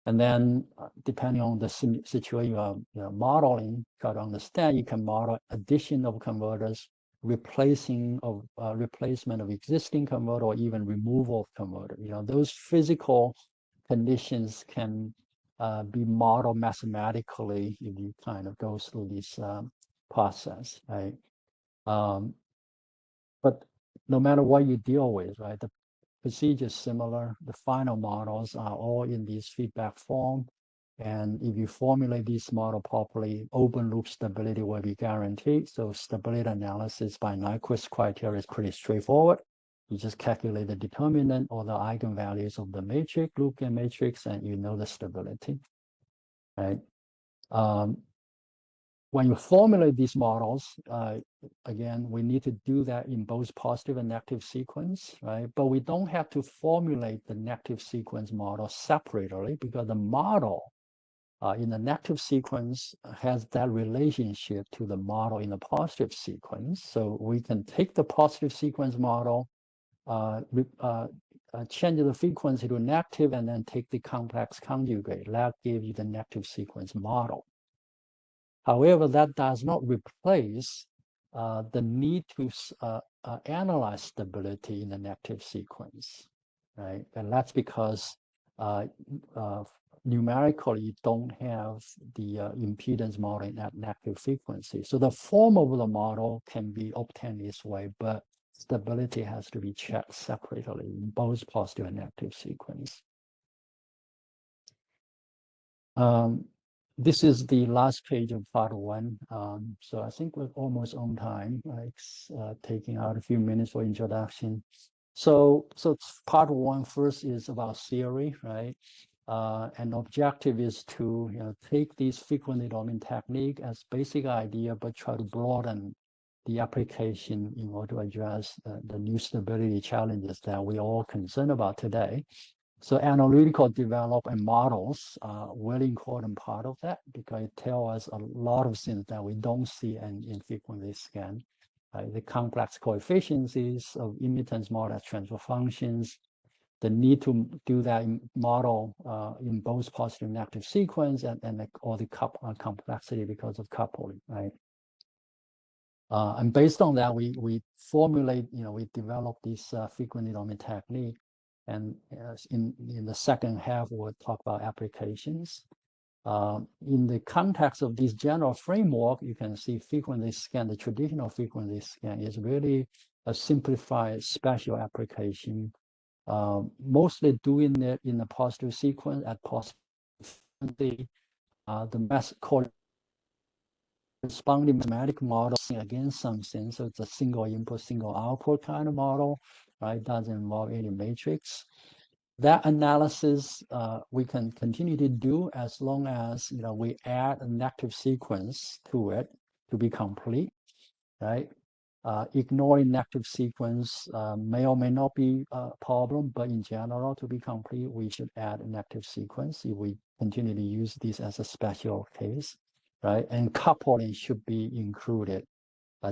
And then depending on the situation you're modeling, got to understand, you can model addition of converters, replacement of existing converter, or even removal of converter. Those physical conditions can be modeled mathematically if you kind of go through this process, right? But no matter what you deal with, right, the procedure is similar. The final models are all in this feedback form. And if you formulate this model properly, open loop stability will be guaranteed. So stability analysis by Nyquist criteria is pretty straightforward. You just calculate the determinant or the eigenvalues of the matrix, loop gain matrix, and you know the stability, right? When you formulate these models, again, we need to do that in both positive and negative sequence, right? But we don't have to formulate the negative sequence model separately, because the model in the negative sequence has that relationship to the model in the positive sequence. So we can take the positive sequence model, change the frequency to negative, and then take the complex conjugate. That gives you the negative sequence model. However, that does not replace the need to analyze stability in the negative sequence, right? And that's because numerically you don't have the impedance model in that negative frequency. So the form of the model can be obtained this way, but stability has to be checked separately in both positive and negative sequence. This is the last page of part one. So I think we're almost on time. It's taking out a few minutes for introduction. So part one first is about theory, right? And objective is to take this frequently domain technique as basic idea, but try to broaden the application in order to address the new stability challenges that we all concerned about today. So analytical development models are a really important part of that, because it tells us a lot of things that we don't see in frequency scan. The complex coefficients of immittance model transfer functions, the need to do that model in both positive and negative sequence, and all the complexity because of coupling, right? And based on that, we formulate, we develop this frequency domain technique. And in the second half, we'll talk about applications. In the context of this general framework, you can see frequency scan, the traditional frequency scan is really a simplified special application, mostly doing it in a positive sequence at positive frequency. The mass corresponding mathematical model against something. So it's a single input, single output kind of model, right? Doesn't involve any matrix. That analysis we can continue to do as long as we add an active sequence to it to be complete, right? Ignoring active sequence may or may not be a problem, but in general, to be complete, we should add an active sequence if we continue to use this as a special case, right? And coupling should be included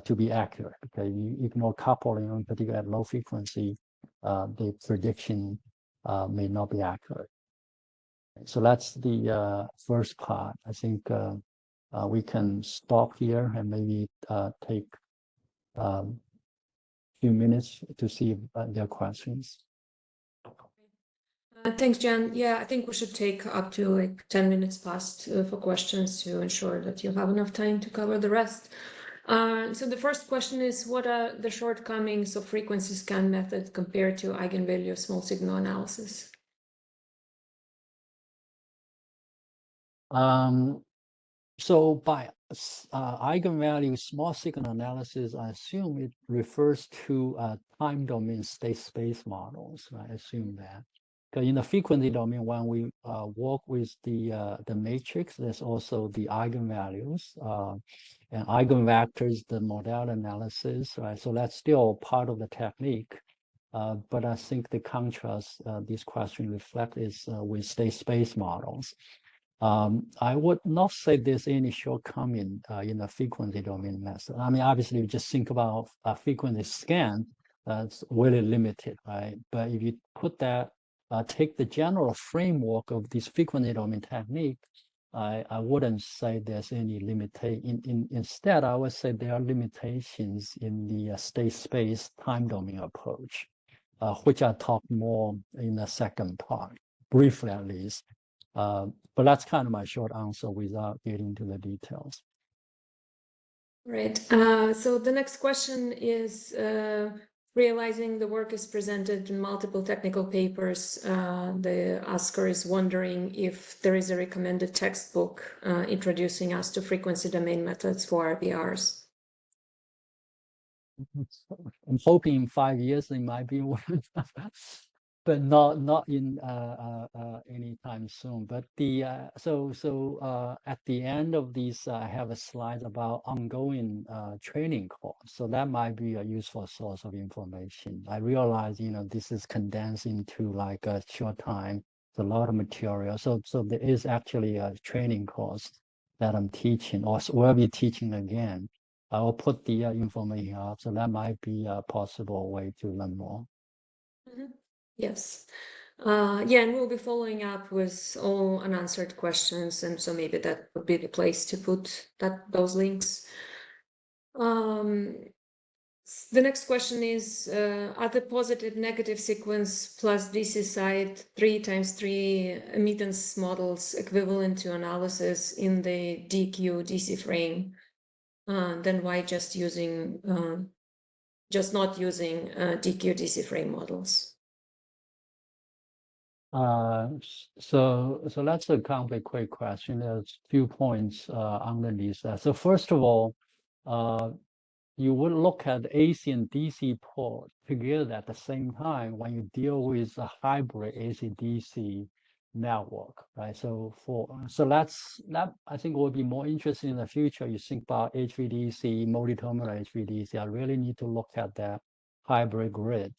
to be accurate, because you ignore coupling, in particular at low frequency, the prediction may not be accurate. So that's the first part. I think we can stop here and maybe take few minutes to see if there are questions. Thanks, Jian. Yeah, I think we should take up to like 10 minutes past for questions to ensure that you'll have enough time to cover the rest. So the first question is, what are the shortcomings of frequency scan method compared to eigenvalue small signal analysis? So by eigenvalue small signal analysis, I assume it refers to time domain state space models. Right? I assume that. Because in the frequency domain, when we work with the matrix, there's also the eigenvalues and eigenvectors, the model analysis, right? So that's still part of the technique. But I think the contrast this question reflects is with state space models. I would not say there's any shortcoming in the frequency domain method. I mean, obviously, you just think about a frequency scan, it's really limited, right? But if you put that, take the general framework of this frequency domain technique, I wouldn't say there's any limitation. Instead, I would say there are limitations in the state space time domain approach, which I talk more in the second part, briefly at least. But that's kind of my short answer without getting into the details. Right. So the next question is, realizing the work is presented in multiple technical papers, the asker is wondering if there is a recommended textbook introducing us to frequency domain methods for IBRs. I'm hoping in 5 years there might be one, but not in anytime soon. But the at the end of this, I have a slide about ongoing training course. So that might be a useful source of information. I realize this is condensed into like a short time. It's a lot of material. So there is actually a training course that I'm teaching, or will be teaching again. I will put the information up, so that might be a possible way to learn more. Mm-hmm. Yes. Yeah, and we'll be following up with all unanswered questions, and so maybe that would be the place to put those links. The next question is, are the positive negative sequence plus DC side 3x3 immittance models equivalent to analysis in the DQ DC frame? Then why just not using DQ DC frame models? So that's a complicated question. There's a few points underneath that. So first of all, you would look at AC and DC port together at the same time when you deal with a hybrid AC-DC network, right? So that I think will be more interesting in the future. You think about HVDC, multi-terminal HVDC. I really need to look at that hybrid grid.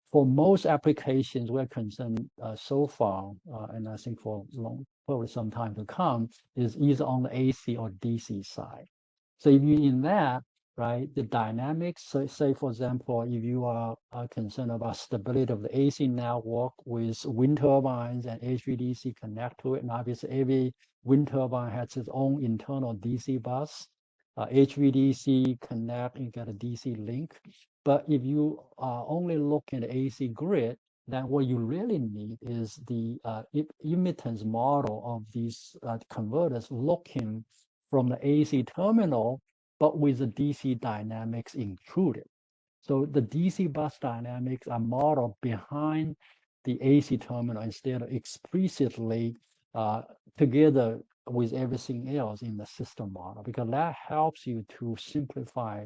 For most applications, we're concerned so far, and I think for probably some time to come, is either on the AC or DC side. So if you're in that, right, the dynamics, so say for example, if you are concerned about stability of the AC network with wind turbines and HVDC connect to it, and obviously every wind turbine has its own internal DC bus, HVDC connect, you get a DC link. But if you are only looking at the AC grid, then what you really need is the immittance model of these converters looking from the AC terminal, but with the DC dynamics included. So the DC bus dynamics are modeled behind the AC terminal instead of explicitly together with everything else in the system model, because that helps you to simplify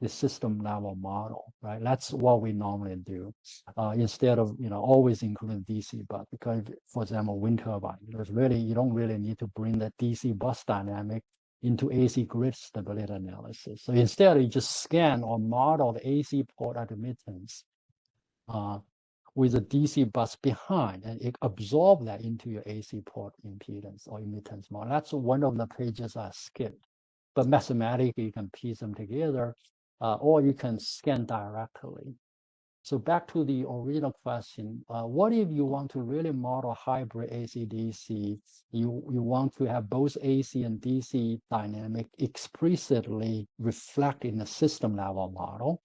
the system level model, right? That's what we normally do, instead of always including DC bus, because for example, wind turbine, you don't really need to bring the DC bus dynamic into AC grid stability analysis. So instead, you just scan or model the AC port admittance with a DC bus behind, and it absorb that into your AC port impedance or immittance model. That's one of the pages I skipped. But mathematically, you can piece them together, or you can scan directly. So back to the original question, what if you want to really model hybrid AC-DC? You want to have both AC and DC dynamic explicitly reflect in the system level model.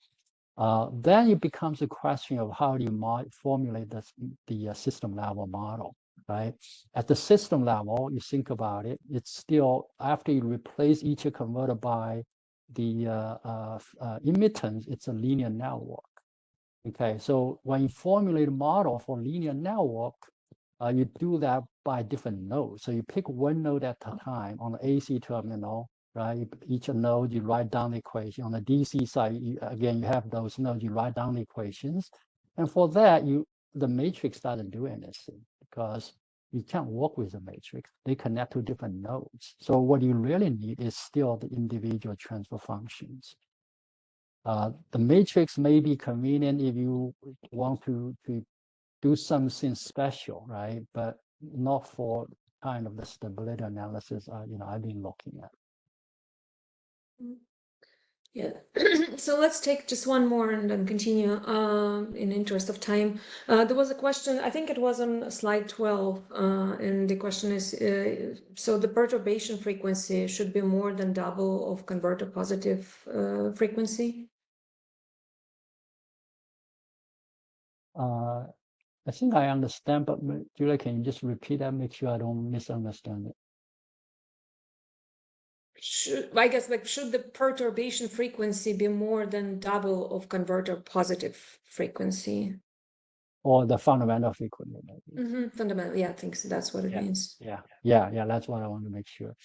Then it becomes a question of how do you formulate the system level model, right? At the system level, you think about it, it's still, after you replace each converter by the immittance, it's a linear network. Okay, so when you formulate a model for linear network, you do that by different nodes. So you pick one node at a time on the AC terminal, right? Each node, you write down the equation. On the DC side, you have those nodes, you write down the equations. And for that, the matrix doesn't do anything because you can't work with the matrix. They connect to different nodes. So what you really need is still the individual transfer functions. The matrix may be convenient if you want to do something special, right? But not for kind of the stability analysis I've been looking at. Yeah. So let's take just one more and then continue in interest of time. There was a question, I think it was on slide 12, and the question is, so the perturbation frequency should be more than double of converter positive frequency? I think I understand, but Julia, can you just repeat that? Make sure I don't misunderstand it. I guess, like, should the perturbation frequency be more than double of converter positive frequency? Or the fundamental frequency, maybe. Fundamental, yeah, I think so. That's what it means. Yeah, that's what I want to make sure.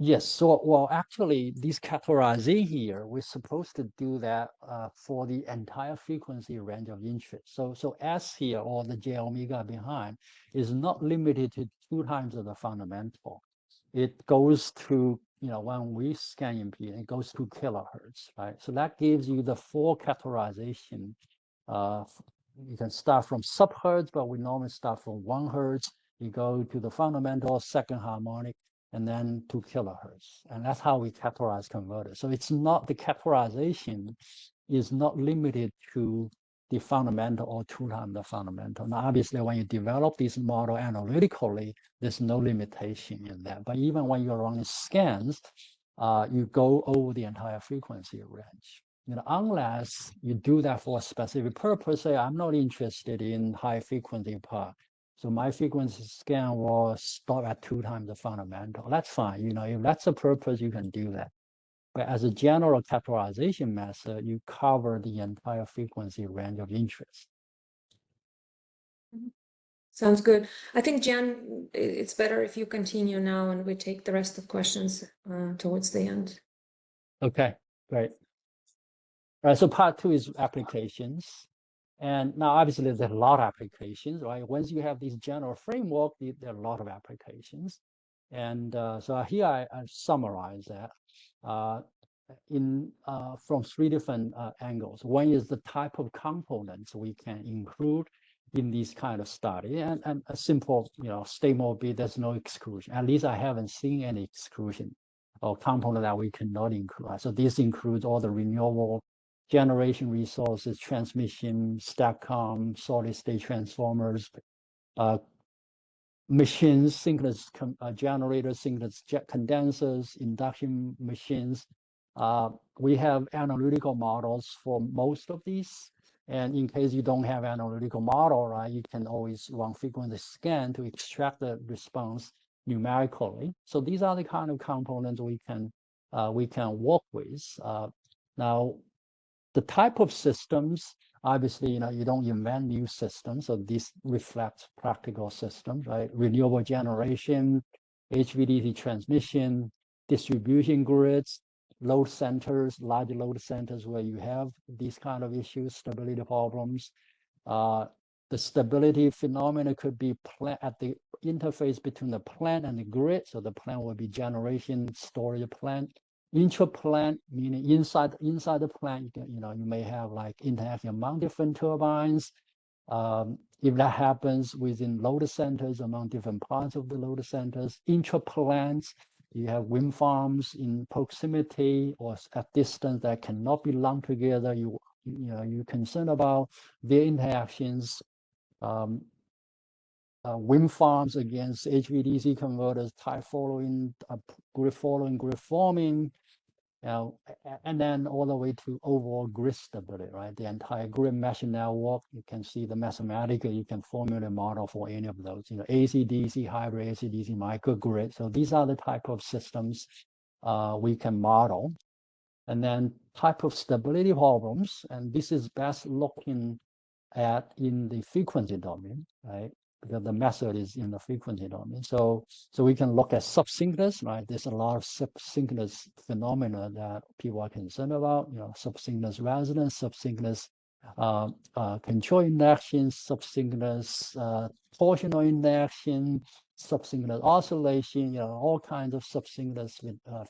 Yes, so, well, actually, this categorizing here, we're supposed to do that for the entire frequency range of interest. So S here, or the J omega behind, is not limited to 2 times of the fundamental. It goes to, when we scan impedance, it goes to kilohertz, right? So that gives you the full categorization. You can start from subhertz, but we normally start from 1 hertz. You go to the fundamental, second harmonic, and then to kilohertz. And that's how we categorize converters. So it's not, the categorization is not limited to the fundamental or 2 times the fundamental. Now, obviously, when you develop this model analytically, there's no limitation in that. But even when you're running scans, you go over the entire frequency range. Unless you do that for a specific purpose, say, I'm not interested in high frequency part. So my frequency scan will stop at 2 times the fundamental. That's fine. If that's the purpose, you can do that. But as a general categorization method, you cover the entire frequency range of interest. Sounds good. I think, Jian, it's better if you continue now and we take the rest of questions towards the end. Okay, great. All right, so part 2 is applications. And now, obviously, there's a lot of applications, right? Once you have this general framework, there are a lot of applications. And so here I summarize that from 3 different angles. One is the type of components we can include in this kind of study. And a simple, state mode, there's no exclusion. At least I haven't seen any exclusion or component that we cannot include. So this includes all the renewable generation resources, transmission, STATCOM, solid-state transformers, machines, synchronous generators, synchronous jet condensers, induction machines. We have analytical models for most of these. And in case you don't have analytical model, right, you can always run frequency scan to extract the response numerically. So these are the kind of components we can work with. Now, the type of systems, obviously, you don't invent new systems. So this reflects practical systems, right? Renewable generation, HVDC transmission, distribution grids, load centers, large load centers where you have these kind of issues, stability problems. The stability phenomena could be at the interface between the plant and the grid. So the plant will be generation storage plant. Intra-plant, meaning inside the plant, you may have like interaction among different turbines. If that happens within load centers, among different parts of the load centers, intra-plants, you have wind farms in proximity or at distance that cannot be lumped together. You're concerned about their interactions. Wind farms against HVDC converters, type following, grid following, grid forming, and then all the way to overall grid stability, right? The entire grid mesh network, you can see the mathematical, you can formulate a model for any of those, AC/DC, hybrid AC/DC, microgrid. So these are the type of systems we can model. And then type of stability problems, and this is best looking at in the frequency domain, right? Because the method is in the frequency domain. So we can look at subsynchronous, right? There's a lot of subsynchronous phenomena that people are concerned about, subsynchronous resonance, subsynchronous control interaction, subsynchronous torsional interaction, subsynchronous oscillation, all kinds of subsynchronous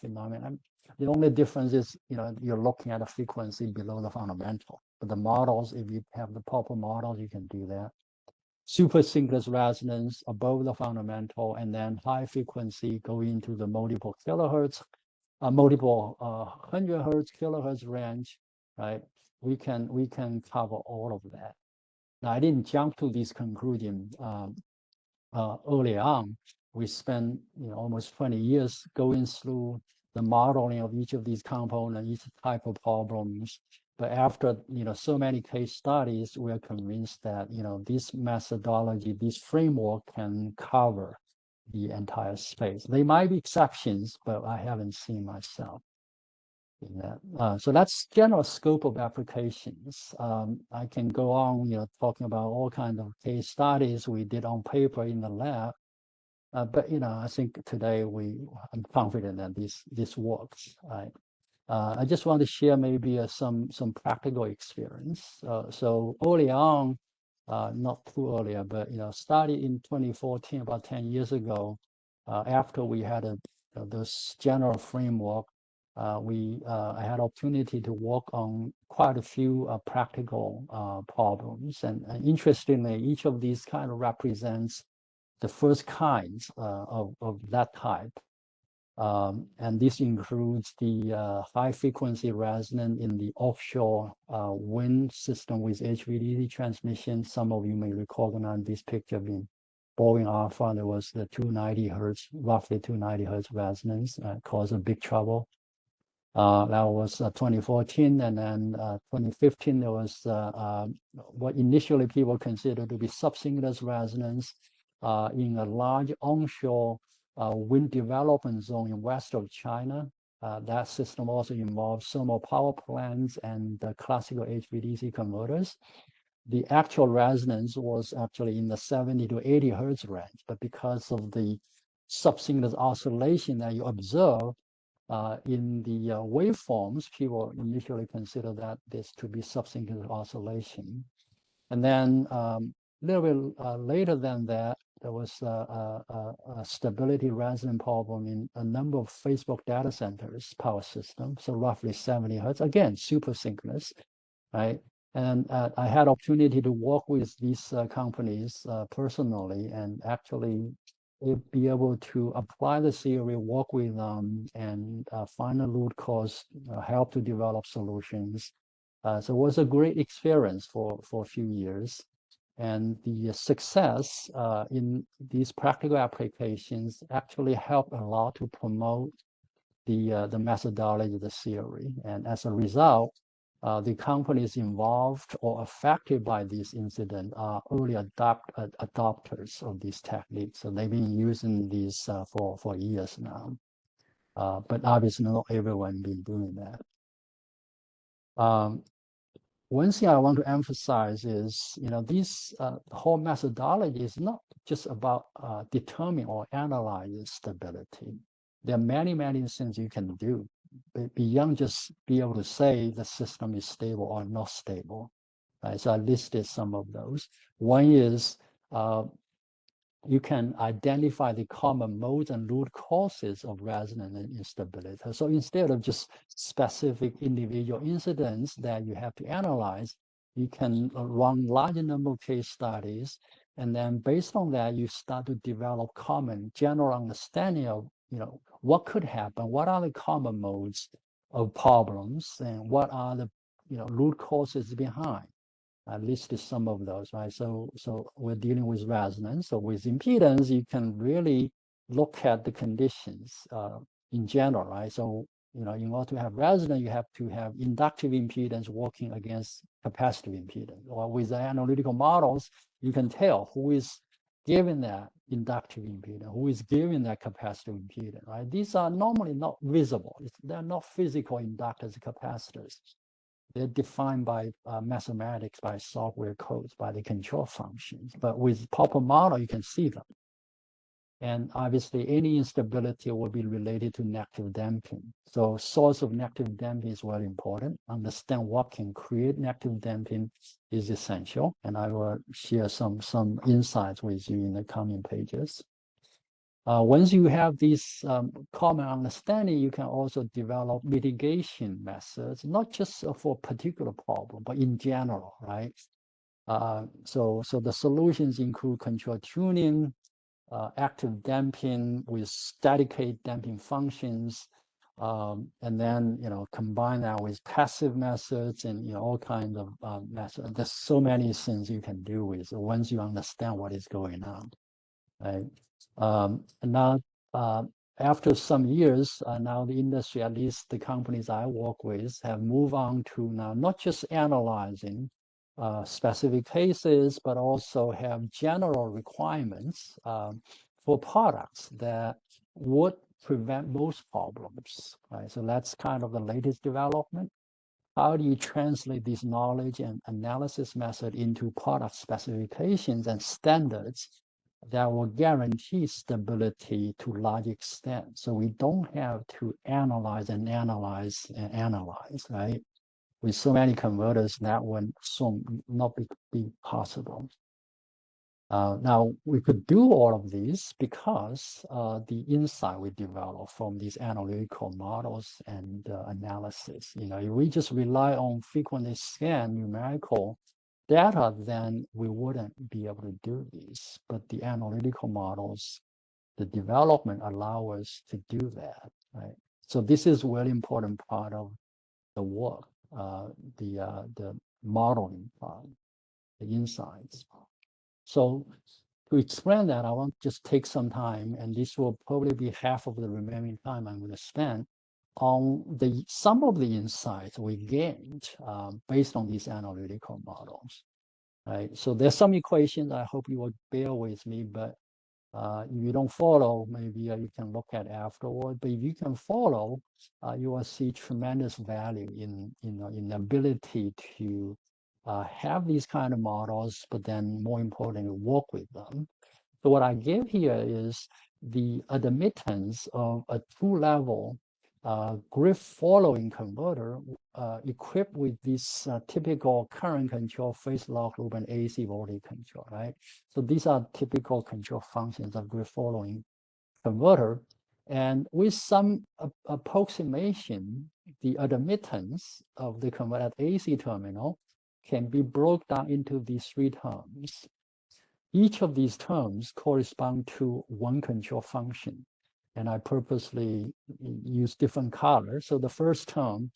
phenomena. The only difference is, you're looking at a frequency below the fundamental. But the models, if you have the proper models, you can do that. Supersynchronous resonance above the fundamental, and then high frequency go into the multiple kilohertz, multiple 100 hertz, kilohertz range, right? We can cover all of that. Now, I didn't jump to this conclusion early on. We spent almost 20 years going through the modeling of each of these components, each type of problems. But after so many case studies, we're convinced that this methodology, this framework can cover the entire space. There might be exceptions, but I haven't seen myself in that. So that's general scope of applications. I can go on, talking about all kinds of case studies we did on paper in the lab. But I think today I'm confident that this works. Right? I just want to share maybe some practical experience. So early on, not too early, but started in 2014, about 10 years ago. After we had this general framework, I had opportunity to work on quite a few practical problems, and interestingly, each of these kind of represents the first kinds of that type. And this includes the high frequency resonance in the offshore wind system with HVDC transmission. Some of you may recognize this picture in Boeing Alpha. There was the 290 hertz, roughly 290 hertz resonance, caused a big trouble. That was 2014, and then 2015 there was what initially people considered to be subsynchronous resonance in a large onshore wind development zone in west of China. That system also involves thermal power plants and classical HVDC converters. The actual resonance was actually in the 70 to 80 hertz range, but because of the subsynchronous oscillation that you observe in the waveforms, people initially consider that this to be subsynchronous oscillation. And then a little bit later than that, there was a stability resonance problem in a number of Facebook data centers power systems, so roughly 70 hertz, again, super synchronous, right? And I had opportunity to work with these companies personally, and actually be able to apply the theory, work with them, and find the root cause, help to develop solutions. So it was a great experience for a few years. And the success in these practical applications actually helped a lot to promote the methodology, the theory. And as a result, the companies involved or affected by this incident are early adopters of these techniques. So they've been using these for years now. But obviously not everyone been doing that. one thing I want to emphasize is, this whole methodology is not just about determine or analyze stability. There are many, many things you can do beyond just be able to say the system is stable or not stable. Right? So I listed some of those. One is you can identify the common modes and root causes of resonance and instability. So instead of just specific individual incidents that you have to analyze, you can run large number of case studies. And then based on that, you start to develop common general understanding of, what could happen, what are the common modes of problems, and what are the, root causes behind. I listed some of those, right? So we're dealing with resonance. So with impedance, you can really look at the conditions in general, right? So, in order to have resonance, you have to have inductive impedance working against capacitive impedance. Or with the analytical models, you can tell who is given that inductive impedance, who is given that capacitive impedance, right? These are normally not visible. They're not physical inductors, capacitors. They're defined by mathematics, by software codes, by the control functions. But with proper model, you can see them. And obviously, any instability will be related to negative damping. So source of negative damping is very important. Understand what can create negative damping is essential. And I will share some insights with you in the coming pages. Once you have this common understanding, you can also develop mitigation methods, not just for a particular problem, but in general, right? So the solutions include control tuning, active damping with static damping functions, and then combine that with passive methods and all kinds of methods. There's so many things you can do with once you understand what is going on, right? And now, after some years, now the industry, at least the companies I work with, have moved on to now not just analyzing specific cases, but also have general requirements for products that would prevent most problems, right? So that's kind of the latest development. How do you translate this knowledge and analysis method into product specifications and standards that will guarantee stability to a large extent? So we don't have to analyze and analyze and analyze, right? With so many converters, that would not be possible. Now, we could do all of this because the insight we develop from these analytical models and analysis. If we just rely on frequently scanned numerical data, then we wouldn't be able to do this. But the analytical models, the development allow us to do that, right? So this is a really important part of the work, the modeling part, the insights. So to explain that, I want to just take some time, and this will probably be half of the remaining time I'm going to spend on some of the insights we gained based on these analytical models. Right. So there's some equations. I hope you will bear with me, but if you don't follow, maybe you can look at afterward. But if you can follow, you will see tremendous value in the ability to have these kind of models, but then more importantly, work with them. So what I give here is the admittance of a two-level grid following converter equipped with this typical current control, phase lock loop, and AC voltage control, right? So these are typical control functions of grid following converter. And with some approximation, the admittance of the converter at AC terminal can be broken down into these three terms. Each of these terms correspond to one control function. And I purposely use different colors. So the first term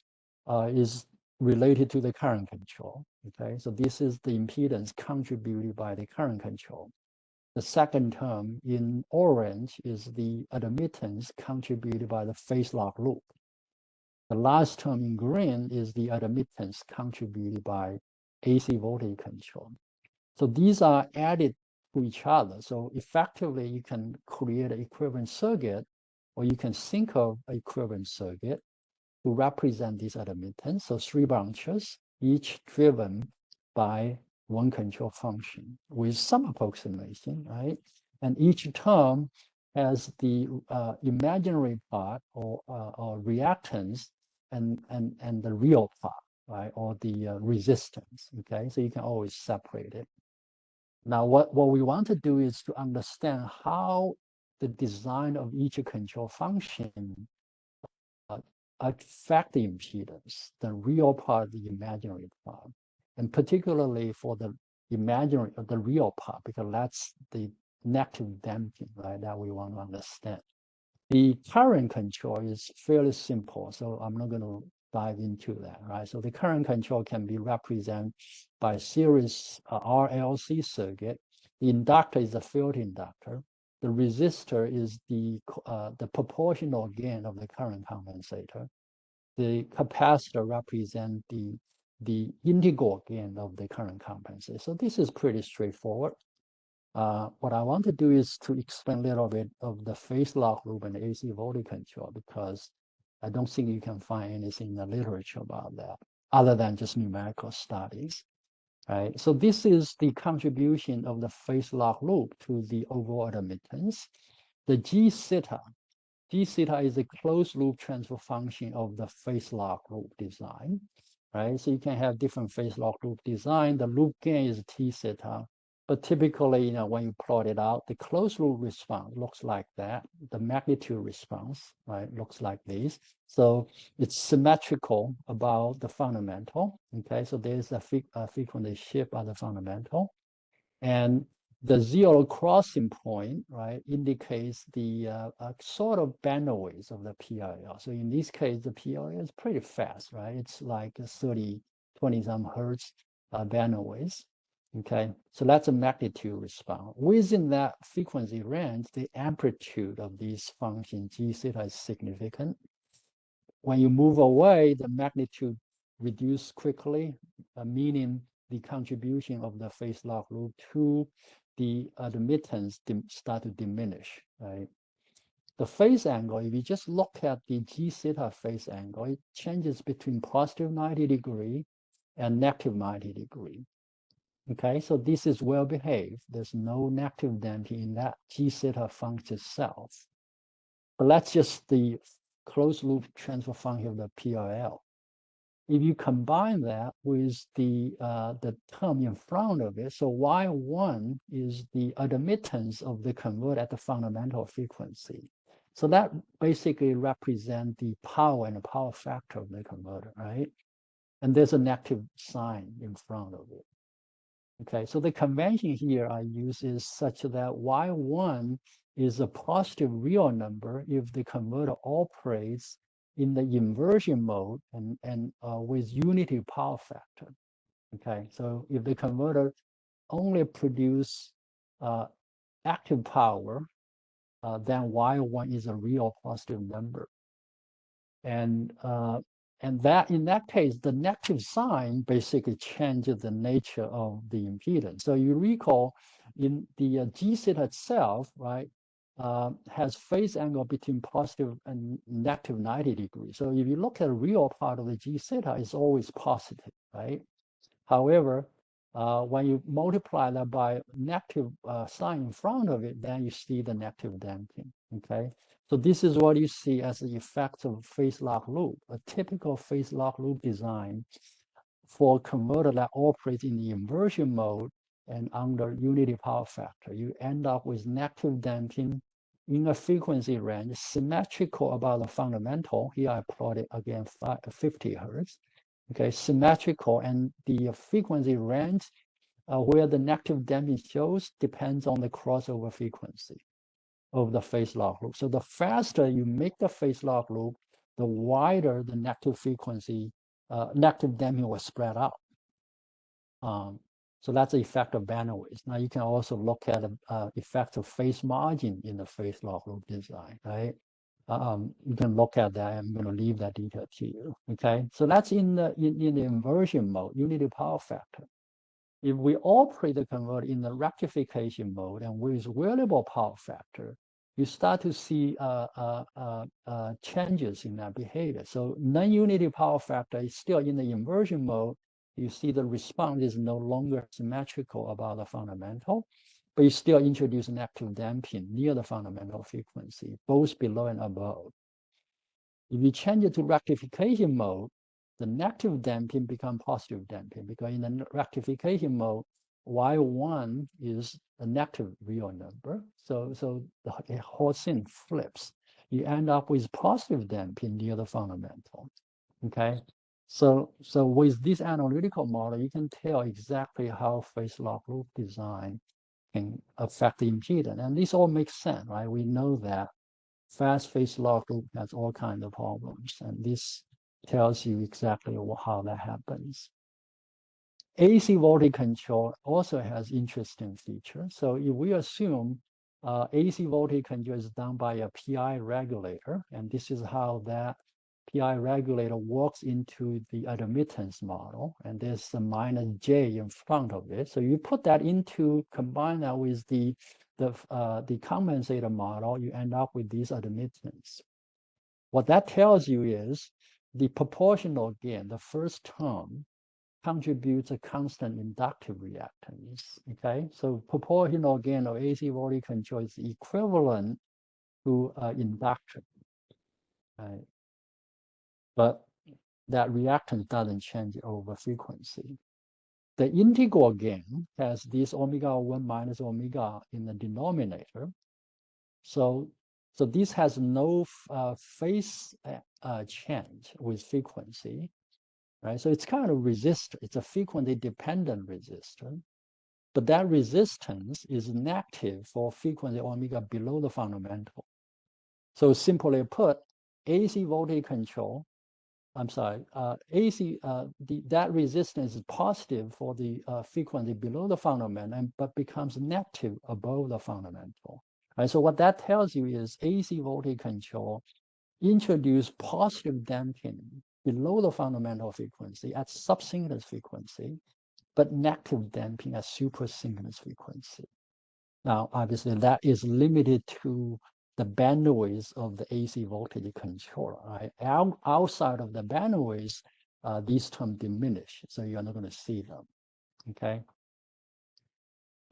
is related to the current control. Okay, so this is the impedance contributed by the current control. The second term in orange is the admittance contributed by the phase lock loop. The last term in green is the admittance contributed by AC voltage control. So these are added to each other. So effectively, you can create an equivalent circuit, or you can think of an equivalent circuit to represent this admittance. So three branches. each driven by one control function with some approximation, right? And each term has the imaginary part or reactance and the real part, right? Or the resistance, okay? So you can always separate it. Now, what we want to do is to understand how the design of each control function affect the impedance, the real part, the imaginary part, and particularly for the imaginary, the real part, because that's the negative damping, right, that we want to understand. The current control is fairly simple, so I'm not going to dive into that, right? So the current control can be represented by series RLC circuit. The inductor is a field inductor. The resistor is the proportional gain of the current compensator. The capacitor represents the integral gain of the current compensator. So this is pretty straightforward. What I want to do is to explain a little bit of the phase lock loop and AC voltage control, because I don't think you can find anything in the literature about that other than just numerical studies, right? So this is the contribution of the phase lock loop to the overall admittance. The G theta is a closed loop transfer function of the phase lock loop design, right? So you can have different phase lock loop design. The loop gain is T theta. But typically, when you plot it out, the closed loop response looks like that. The magnitude response, right, looks like this. So it's symmetrical about the fundamental. Okay, so there's a frequency shift at the fundamental, and the zero crossing point, right, indicates the sort of bandwidth of the PLL. So in this case, the PLL is pretty fast, right? It's like 30, 20 some hertz bandwidth. Okay, so that's a magnitude response. Within that frequency range, the amplitude of these functions G theta is significant. When you move away, the magnitude reduces quickly, meaning the contribution of the phase lock loop to the admittance start to diminish, right? The phase angle, if you just look at the G theta phase angle, it changes between positive 90 degree and negative 90 degree. Okay, so this is well behaved. There's no negative damping in that G theta function itself. But that's just the closed loop transfer function of the PLL. If you combine that with the term in front of it, so Y1 is the admittance of the converter at the fundamental frequency. So that basically represents the power and the power factor of the converter, right? And there's a negative sign in front of it. Okay, so the convention here I use is such that Y1 is a positive real number if the converter operates in the inversion mode and with unity power factor. Okay, so if the converter only produce active power, then Y1 is a real positive number. And that in that case, the negative sign basically changes the nature of the impedance. So you recall in the G theta itself, right, has phase angle between positive and negative 90 degrees. So if you look at the real part of the G theta, it's always positive, right? However, when you multiply that by negative sign in front of it, then you see the negative damping, okay? So this is what you see as the effect of phase lock loop, a typical phase lock loop design for a converter that operates in the inversion mode and under unity power factor. You end up with negative damping in a frequency range symmetrical about the fundamental. Here I plotted again 50 hertz. Okay, symmetrical, and the frequency range where the negative damping shows depends on the crossover frequency of the phase lock loop. So the faster you make the phase lock loop, the wider the negative frequency, negative damping will spread out. So that's the effect of bandwidth. Now you can also look at the effect of phase margin in the phase lock loop design, right? You can look at that. I'm going to leave that detail to you. Okay, so that's in the inversion mode, unity power factor. If we operate the converter in the rectification mode and with variable power factor, you start to see changes in that behavior. So non-unity power factor is still in the inversion mode, you see the response is no longer symmetrical about the fundamental, but you still introduce an active damping near the fundamental frequency, both below and above. If you change it to rectification mode, the negative damping becomes positive damping, because in the rectification mode, Y1 is a negative real number. So the whole thing flips. You end up with positive damping near the fundamental. Okay. So with this analytical model, you can tell exactly how phase lock loop design can affect the impedance. And this all makes sense, right? We know that fast phase lock loop has all kinds of problems. And this tells you exactly how that happens. AC voltage control also has interesting features. So if we assume AC voltage control is done by a PI regulator, and this is how that PI regulator works into the admittance model, and there's a minus J in front of it. So you put that into, combine that with the compensator model, you end up with this admittance. What that tells you is the proportional gain, the first term, contributes a constant inductive reactance. Okay, so proportional gain of AC voltage control is equivalent to induction. Right? But that reactance doesn't change over frequency. The integral gain has this omega 1 minus omega in the denominator. So this has no phase change with frequency. Right? So it's kind of resistor. It's a frequency dependent resistor, but that resistance is negative for frequency omega below the fundamental. So simply put, AC voltage control, that resistance is positive for the frequency below the fundamental, but becomes negative above the fundamental. Right? So what that tells you is AC voltage control introduce positive damping below the fundamental frequency at subsynchronous frequency, but negative damping at supersynchronous frequency. Now, obviously, that is limited to the bandwidth of the AC voltage controller. Right? Outside of the bandwidth, these terms diminish, so you're not going to see them. Okay.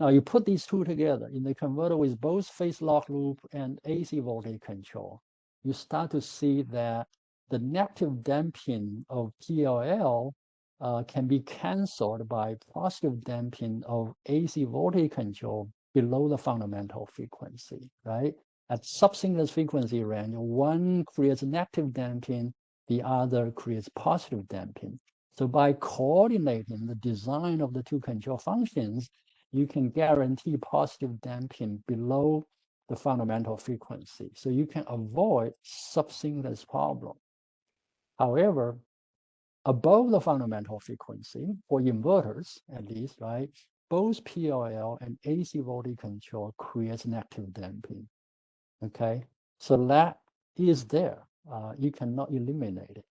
Now you put these two together in the converter with both phase lock loop and AC voltage control, you start to see that the negative damping of PLL can be canceled by positive damping of AC voltage control below the fundamental frequency, right? At subsynchronous frequency range, one creates negative damping, the other creates positive damping. So by coordinating the design of the two control functions, you can guarantee positive damping below the fundamental frequency. So you can avoid subsynchronous problem. However, above the fundamental frequency, for inverters at least, right, both PLL and AC voltage control creates negative damping. Okay, so that is there. You cannot eliminate it.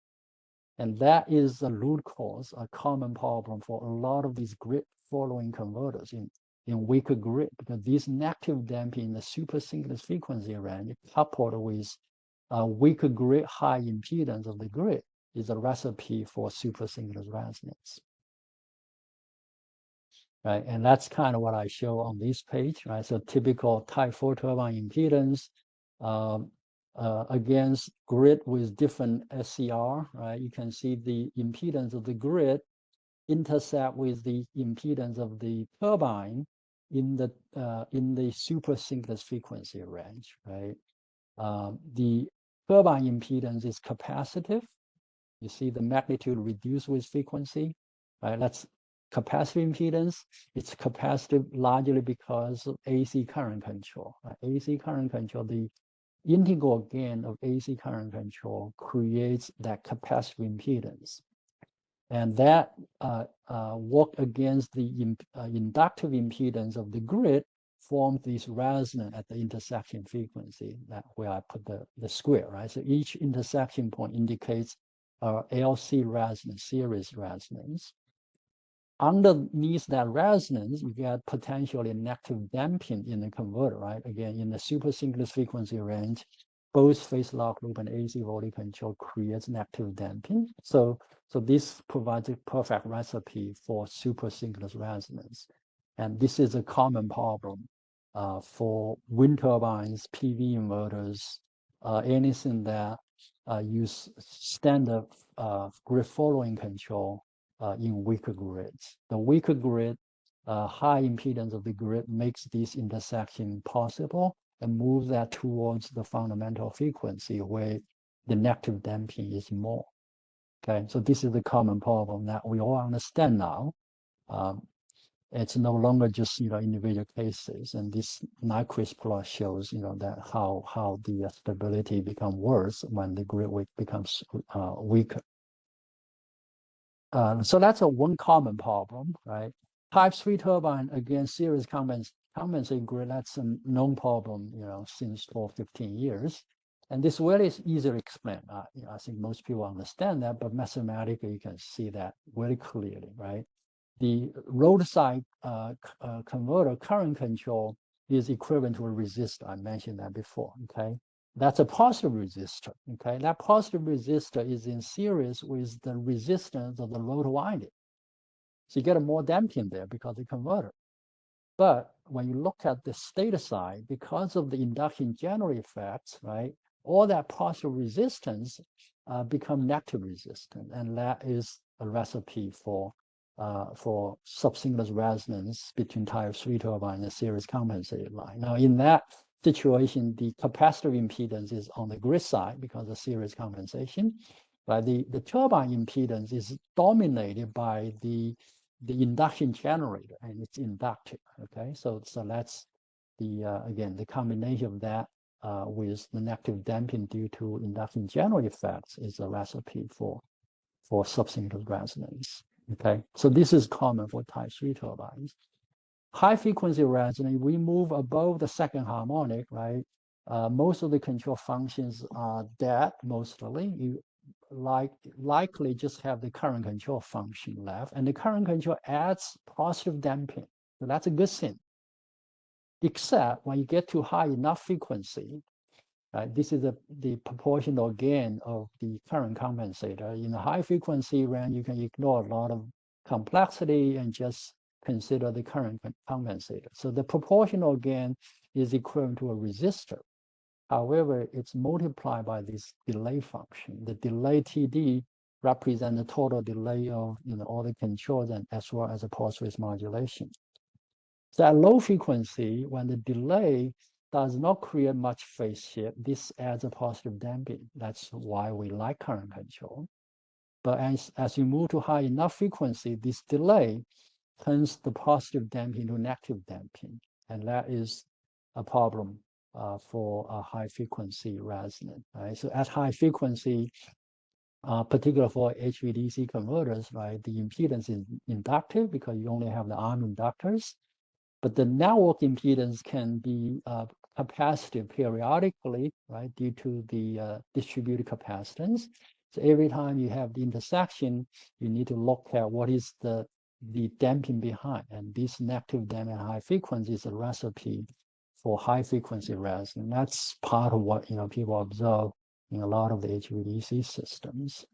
And that is the root cause, a common problem for a lot of these grid following converters in weaker grid, because this negative damping in the supersynchronous frequency range coupled with weaker grid high impedance of the grid is a recipe for supersynchronous resonance. Right, and that's kind of what I show on this page, right? So typical type 4 turbine impedance against grid with different SCR, right? You can see the impedance of the grid intersect with the impedance of the turbine in the supersynchronous frequency range, right? The turbine impedance is capacitive. You see the magnitude reduced with frequency, right? That's capacitive impedance. It's capacitive largely because of AC current control. Right? AC current control, the integral gain of AC current control creates that capacitive impedance. And that work against the inductive impedance of the grid forms this resonance at the intersection frequency, that where I put the square, right? So each intersection point indicates LC resonance, series resonance. Underneath that resonance, you get potentially negative damping in the converter, right? Again, in the supersynchronous frequency range, both phase lock loop and AC voltage control creates negative damping. So this provides a perfect recipe for supersynchronous resonance. And this is a common problem for wind turbines, PV inverters, anything that use standard grid following control in weaker grids. The weaker grid, high impedance of the grid makes this intersection possible and move that towards the fundamental frequency where the negative damping is more. Okay, so this is the common problem that we all understand now. It's no longer just individual cases, and this Nyquist plot shows that how the stability becomes worse when the grid becomes weaker. So that's one common problem, right? Type 3 turbine, again, series compensate grid, that's a known problem, since for 15 years. And this really is easily explained. I think most people understand that, but mathematically you can see that very clearly, right? The roadside converter current control is equivalent to a resistor. I mentioned that before, okay? That's a positive resistor, okay? That positive resistor is in series with the resistance of the load winding. So you get a more damping there because of the converter. But when you look at the stator side, because of the induction generator effects, right, all that positive resistance become negative resistance, and that is a recipe for subsynchronous resonance between type 3 turbine and series compensated line. Now, in that situation, the capacitor impedance is on the grid side because of series compensation, but the turbine impedance is dominated by the induction generator, and it's inductive. Okay, so that's the again the combination of that with the negative damping due to induction generator effects is a recipe for subsynchronous resonance. Okay, so this is common for type 3 turbines. High frequency resonance, we move above the second harmonic, right? Most of the control functions are dead, mostly. You likely just have the current control function left, and the current control adds positive damping. So that's a good thing. Except when you get to high enough frequency, right? This is the proportional gain of the current compensator. In a high frequency range, you can ignore a lot of complexity and just consider the current compensator. So the proportional gain is equivalent to a resistor. However, it's multiplied by this delay function. The delay TD represents the total delay of all the controls and as well as the pulse width modulation. So at low frequency, when the delay does not create much phase shift, this adds a positive damping. That's why we like current control. But as you move to high enough frequency, this delay turns the positive damping to negative damping. And that is a problem for a high frequency resonance, right? So at high frequency, particularly for HVDC converters, right, the impedance is inductive because you only have the arm inductors. But the network impedance can be capacitive periodically, right, due to the distributed capacitance. So every time you have the intersection, you need to look at what is the damping behind. And this negative damping at high frequency is a recipe for high frequency resonance. And that's part of what people observe in a lot of the HVDC systems.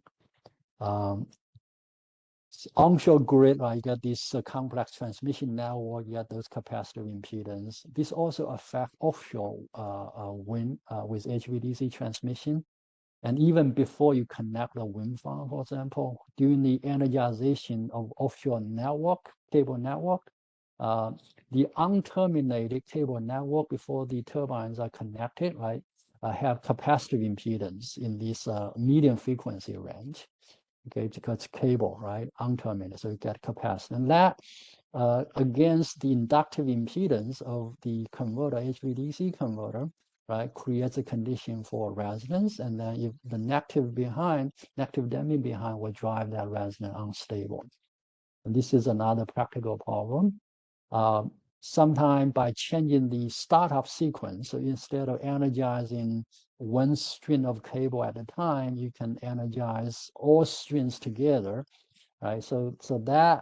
Onshore grid, right, you got this complex transmission network, you got those capacitive impedance. This also affects offshore wind with HVDC transmission. And even before you connect the wind farm, for example, during the energization of offshore network, cable network, the unterminated cable network before the turbines are connected, right, have capacitive impedance in this medium frequency range. Okay, because cable, right, unterminated, so you get capacity. And that against the inductive impedance of the converter, HVDC converter, right, creates a condition for resonance. And then if the negative damping behind will drive that resonance unstable. And this is another practical problem. Sometimes by changing the startup sequence, so instead of energizing one string of cable at a time, you can energize all strings together, right? So that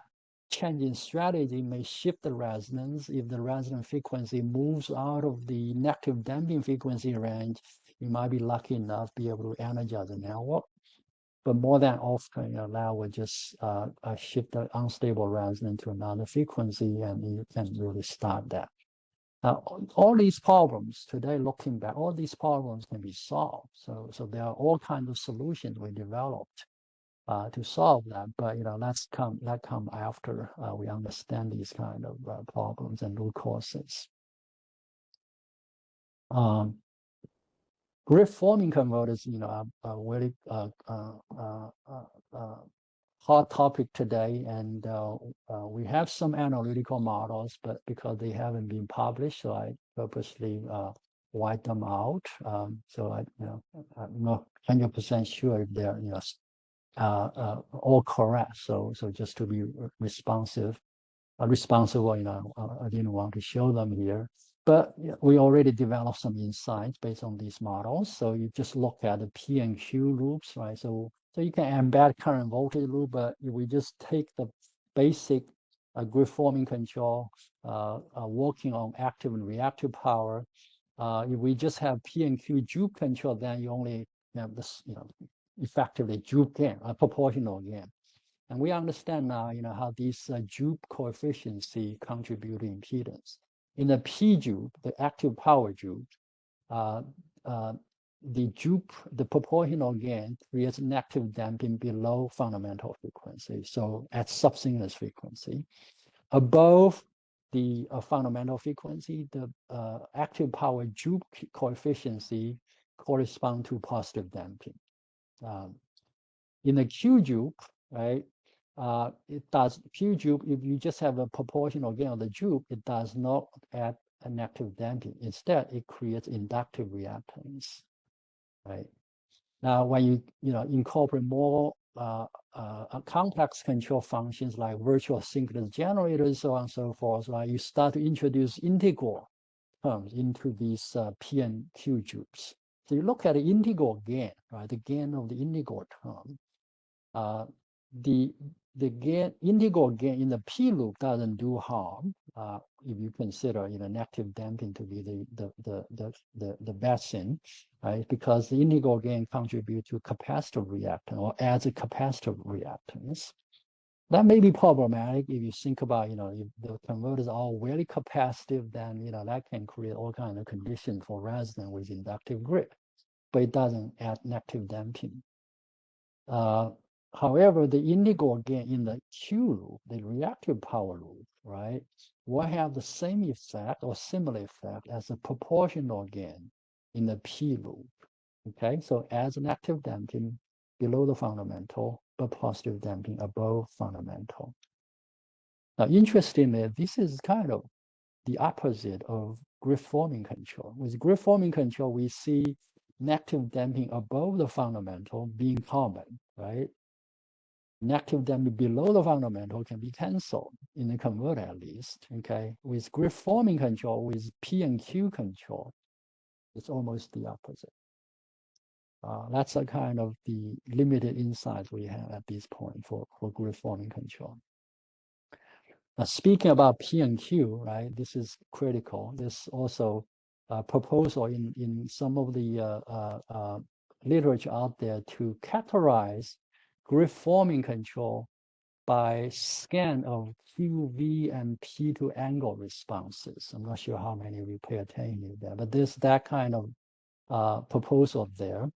change in strategy may shift the resonance. If the resonant frequency moves out of the negative damping frequency range, you might be lucky enough to be able to energize the network. But more than often, that would just shift the unstable resonance to another frequency, and you can really start that. All these problems today, looking back, all these problems can be solved. So there are all kinds of solutions we developed to solve that. But that come after we understand these kind of problems and root causes. Grid forming converters, are very hot topic today, and we have some analytical models, but because they haven't been published, so I purposely white them out. So I'm not 100% sure if they're all correct. So just to be responsible, I didn't want to show them here. But we already developed some insights based on these models. So you just look at the P and Q loops, right? So you can embed current voltage loop, but if we just take the basic grid forming control, working on active and reactive power, if we just have P and Q juke control, then you only have this, effectively juke gain, a proportional gain. And we understand now, how these juke coefficients contribute to impedance. In the P juke, the active power juke, the proportional gain creates negative damping below fundamental frequency, so at subsynchronous frequency. Above the fundamental frequency, the active power juke coefficient correspond to positive damping. In the Q juke, right, it does Q juke, if you just have a proportional gain of the juke, it does not add a negative damping. Instead, it creates inductive reactance, right? Now, when you incorporate more complex control functions like virtual synchronous generators, so on and so forth, right, you start to introduce integral terms into these P and Q jukes. So you look at the integral gain, right, the gain of the integral term. The integral gain in the P loop doesn't do harm if you consider negative damping to be the best thing, right? Because the integral gain contributes to capacitive reactance or adds a capacitive reactance. That may be problematic if you think about if the converters are all very capacitive, then that can create all kinds of conditions for resonance with inductive grid, but it doesn't add negative damping. However, the integral gain in the Q loop, the reactive power loop, right, will have the same effect or similar effect as the proportional gain in the P loop. Okay, so as an active damping below the fundamental, but positive damping above fundamental. Now, interestingly, this is kind of the opposite of grid forming control. With grid forming control, we see negative damping above the fundamental being common, right? Negative damping below the fundamental can be canceled in the converter at least, okay? With grid forming control, with P and Q control, it's almost the opposite. That's a kind of the limited insights we have at this point for grid forming control. Now, speaking about P and Q, right, this is critical. There's also a proposal in some of the literature out there to categorize grid forming control by scan of Q, V, and P to angle responses. I'm not sure how many of you pay attention to that, but there's that kind of proposal there.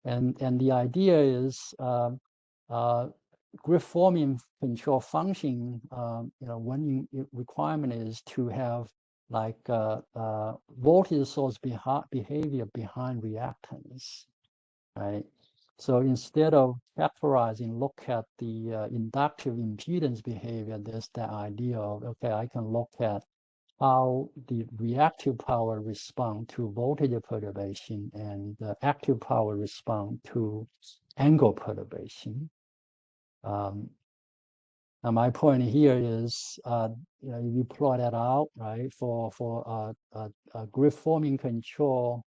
And the idea is grid forming control function, one requirement is to have like voltage source behavior behind reactance, right? So instead of factorizing, look at the inductive impedance behavior, there's the idea of, okay, I can look at how the reactive power respond to voltage perturbation and the active power respond to angle perturbation. Now my point here is, if you plot that out, right, for a grid forming control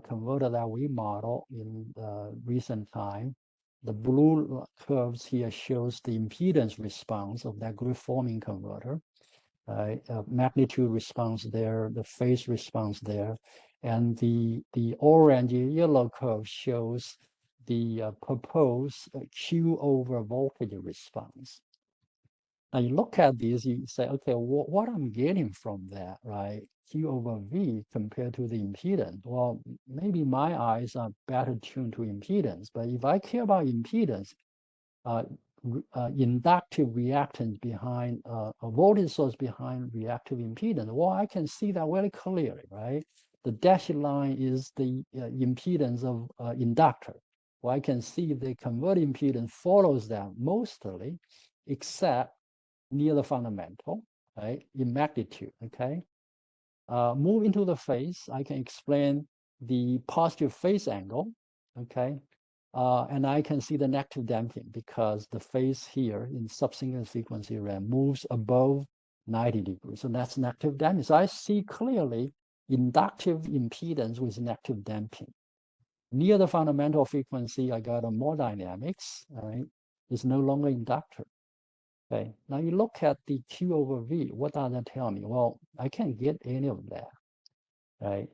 converter that we model in recent time, The blue curves here shows the impedance response of that grid forming converter. Magnitude response there, the phase response there, and the orange yellow curve shows the proposed Q over voltage response. Now you look at these, you say, okay, what I'm getting from that, right? Q over V compared to the impedance. Well, maybe my eyes are better tuned to impedance, but if I care about impedance, inductive reactance behind a voltage source behind reactive impedance, well, I can see that very clearly, right? The dashed line is the impedance of inductor. Well, I can see the converter impedance follows that mostly, except near the fundamental, right, in magnitude, okay? Move into the phase, I can explain the positive phase angle, okay? And I can see the negative damping because the phase here in subsynchronous frequency range moves above 90 degrees. So that's negative damping. So I see clearly inductive impedance with negative damping. Near the fundamental frequency, I got a more dynamics, all right? It's no longer inductor. Okay, now you look at the Q over V, what does that tell me? Well, I can't get any of that, right?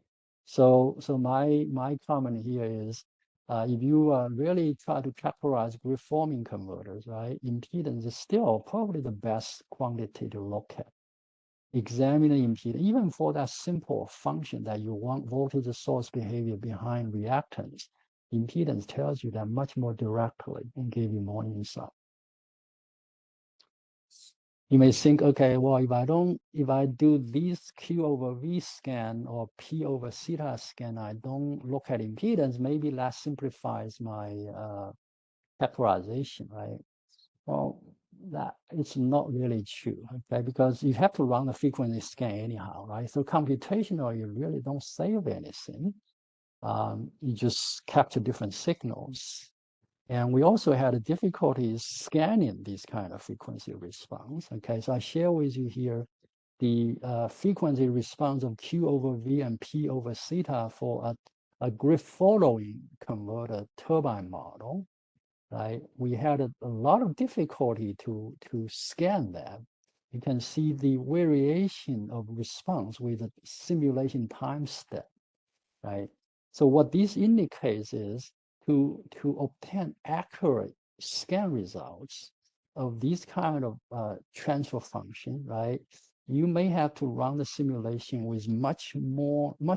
So my comment here is, if you really try to characterize grid forming converters, right, impedance is still probably the best quantity to look at. Examine the impedance, even for that simple function that you want voltage source behavior behind reactance, impedance tells you that much more directly and give you more insight. You may think, okay, well, if I do this Q over V scan or P over theta scan, I don't look at impedance, maybe that simplifies my factorization, right? Well, that it's not really true, okay? Because you have to run the frequency scan anyhow, right? So computational, you really don't save anything. You just capture different signals. And we also had difficulties scanning this kind of frequency response. Okay, so I share with you here the frequency response of Q over V and P over theta for a grid following converter turbine model, right? We had a lot of difficulty to scan that. You can see the variation of response with the simulation time step, right? So what this indicates is to obtain accurate scan results of this kind of transfer function, right? You may have to run the simulation with much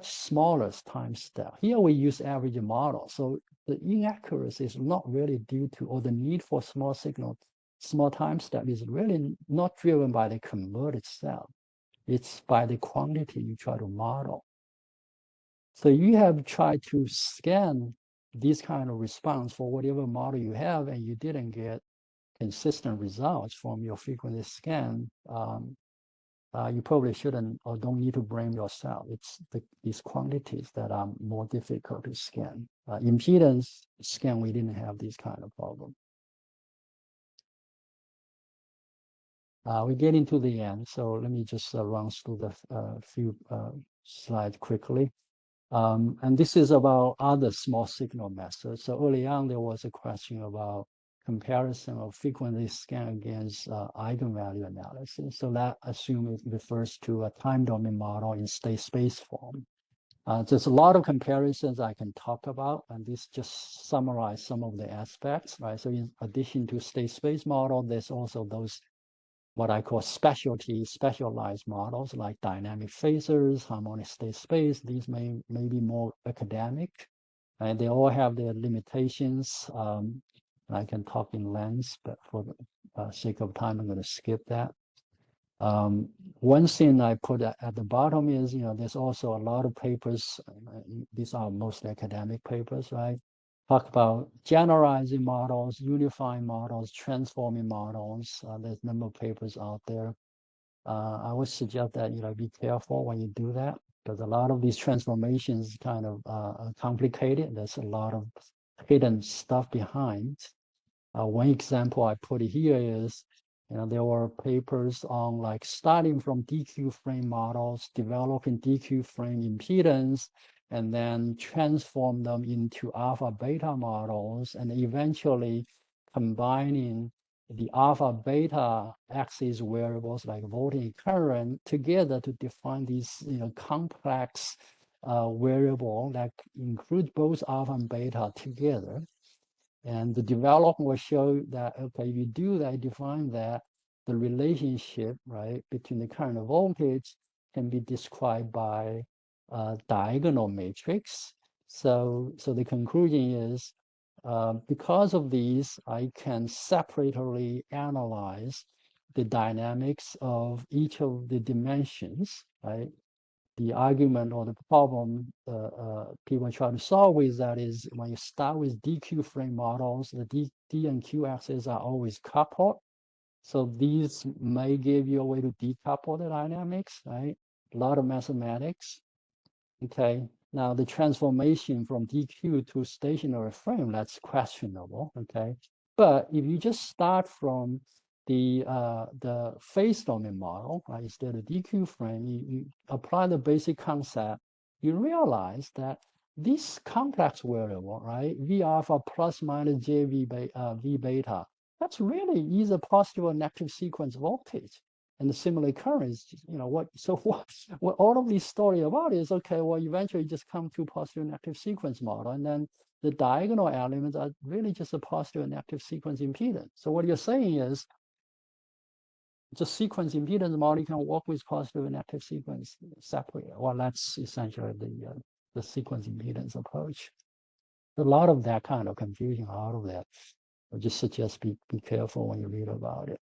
smaller time step. Here we use average model. So the inaccuracy is not really due to, or the need for small signal, small time step is really not driven by the converter itself. It's by the quantity you try to model. So you have tried to scan this kind of response for whatever model you have, and you didn't get consistent results from your frequency scan. You probably shouldn't or don't need to blame yourself. It's these quantities that are more difficult to scan. Impedance scan, we didn't have this kind of problem. We're getting to the end, so let me just run through the few slides quickly. And this is about other small signal methods. So early on, there was a question about comparison of frequency scan against eigenvalue analysis. So that assume it refers to a time domain model in state space form. There's a lot of comparisons I can talk about, and this just summarize some of the aspects, right? So in addition to state space model, there's also those what I call specialized models like dynamic phasors, harmonic state space. These may be more academic, and they all have their limitations. I can talk in length, but for the sake of time, I'm going to skip that. One thing I put at the bottom is, there's also a lot of papers. These are mostly academic papers, right? Talk about generalizing models, unifying models, transforming models. There's a number of papers out there. I would suggest that be careful when you do that, because a lot of these transformations kind of are complicated. There's a lot of hidden stuff behind. One example I put here is, there were papers on like starting from DQ frame models, developing DQ frame impedance, and then transform them into alpha beta models, and eventually combining the alpha beta axis variables like voltage current together to define these complex variable that includes both alpha and beta together. And the development will show that, okay, if you do that, define that, the relationship, right, between the current and voltage can be described by a diagonal matrix. So the conclusion is, because of these, I can separately analyze the dynamics of each of the dimensions, right? The argument or the problem people try to solve with that is when you start with DQ frame models, the D and Q axes are always coupled. So these may give you a way to decouple the dynamics, right? A lot of mathematics. Okay, now the transformation from DQ to stationary frame, that's questionable, okay? But if you just start from the phase domain model, right, instead of DQ frame, you apply the basic concept, you realize that this complex variable, right, V alpha plus minus JV V beta, that's really either positive or negative sequence voltage. And the simulate current is, what all of these story about is, okay, well, eventually just come to positive and negative sequence model. And then the diagonal elements are really just a positive and negative sequence impedance. So what you're saying is, the sequence impedance model, you can work with positive and negative sequence separately. Well, that's essentially the sequence impedance approach. A lot of that kind of confusion out of that. I just suggest be careful when you read about it.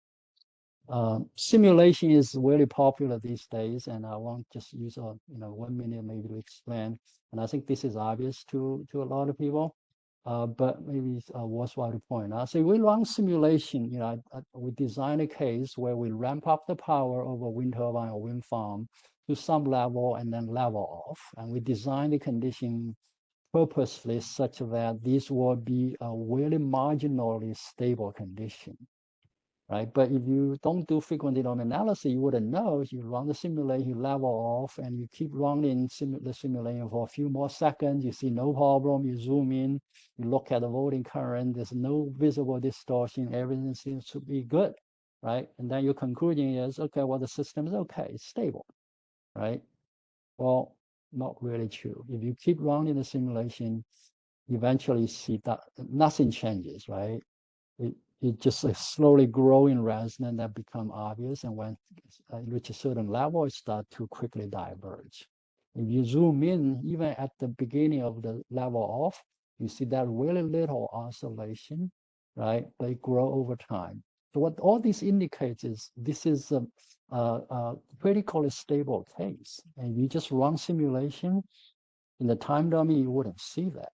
Simulation is really popular these days, and I won't just use 1 minute maybe to explain. And I think this is obvious to a lot of people, but maybe it's worthwhile to point out. So we run simulation. We design a case where we ramp up the power of a wind turbine or wind farm to some level and then level off, and we design the condition purposely such that this will be a really marginally stable condition. Right, but if you don't do frequency domain analysis, you wouldn't know. You run the simulation, you level off, and you keep running the simulation for a few more seconds. You see no problem. You zoom in, you look at the voltage current. There's no visible distortion. Everything seems to be good, right? And then your conclusion is, okay, well, the system is okay, it's stable, right? Well, not really true. If you keep running the simulation, eventually see that nothing changes, right? It just slowly growing resonance that become obvious, and when it reaches a certain level, it starts to quickly diverge. If you zoom in, even at the beginning of the level off, you see that really little oscillation, right? They grow over time. So what all this indicates is this is a critically stable case, and you just run simulation in the time domain, you wouldn't see that.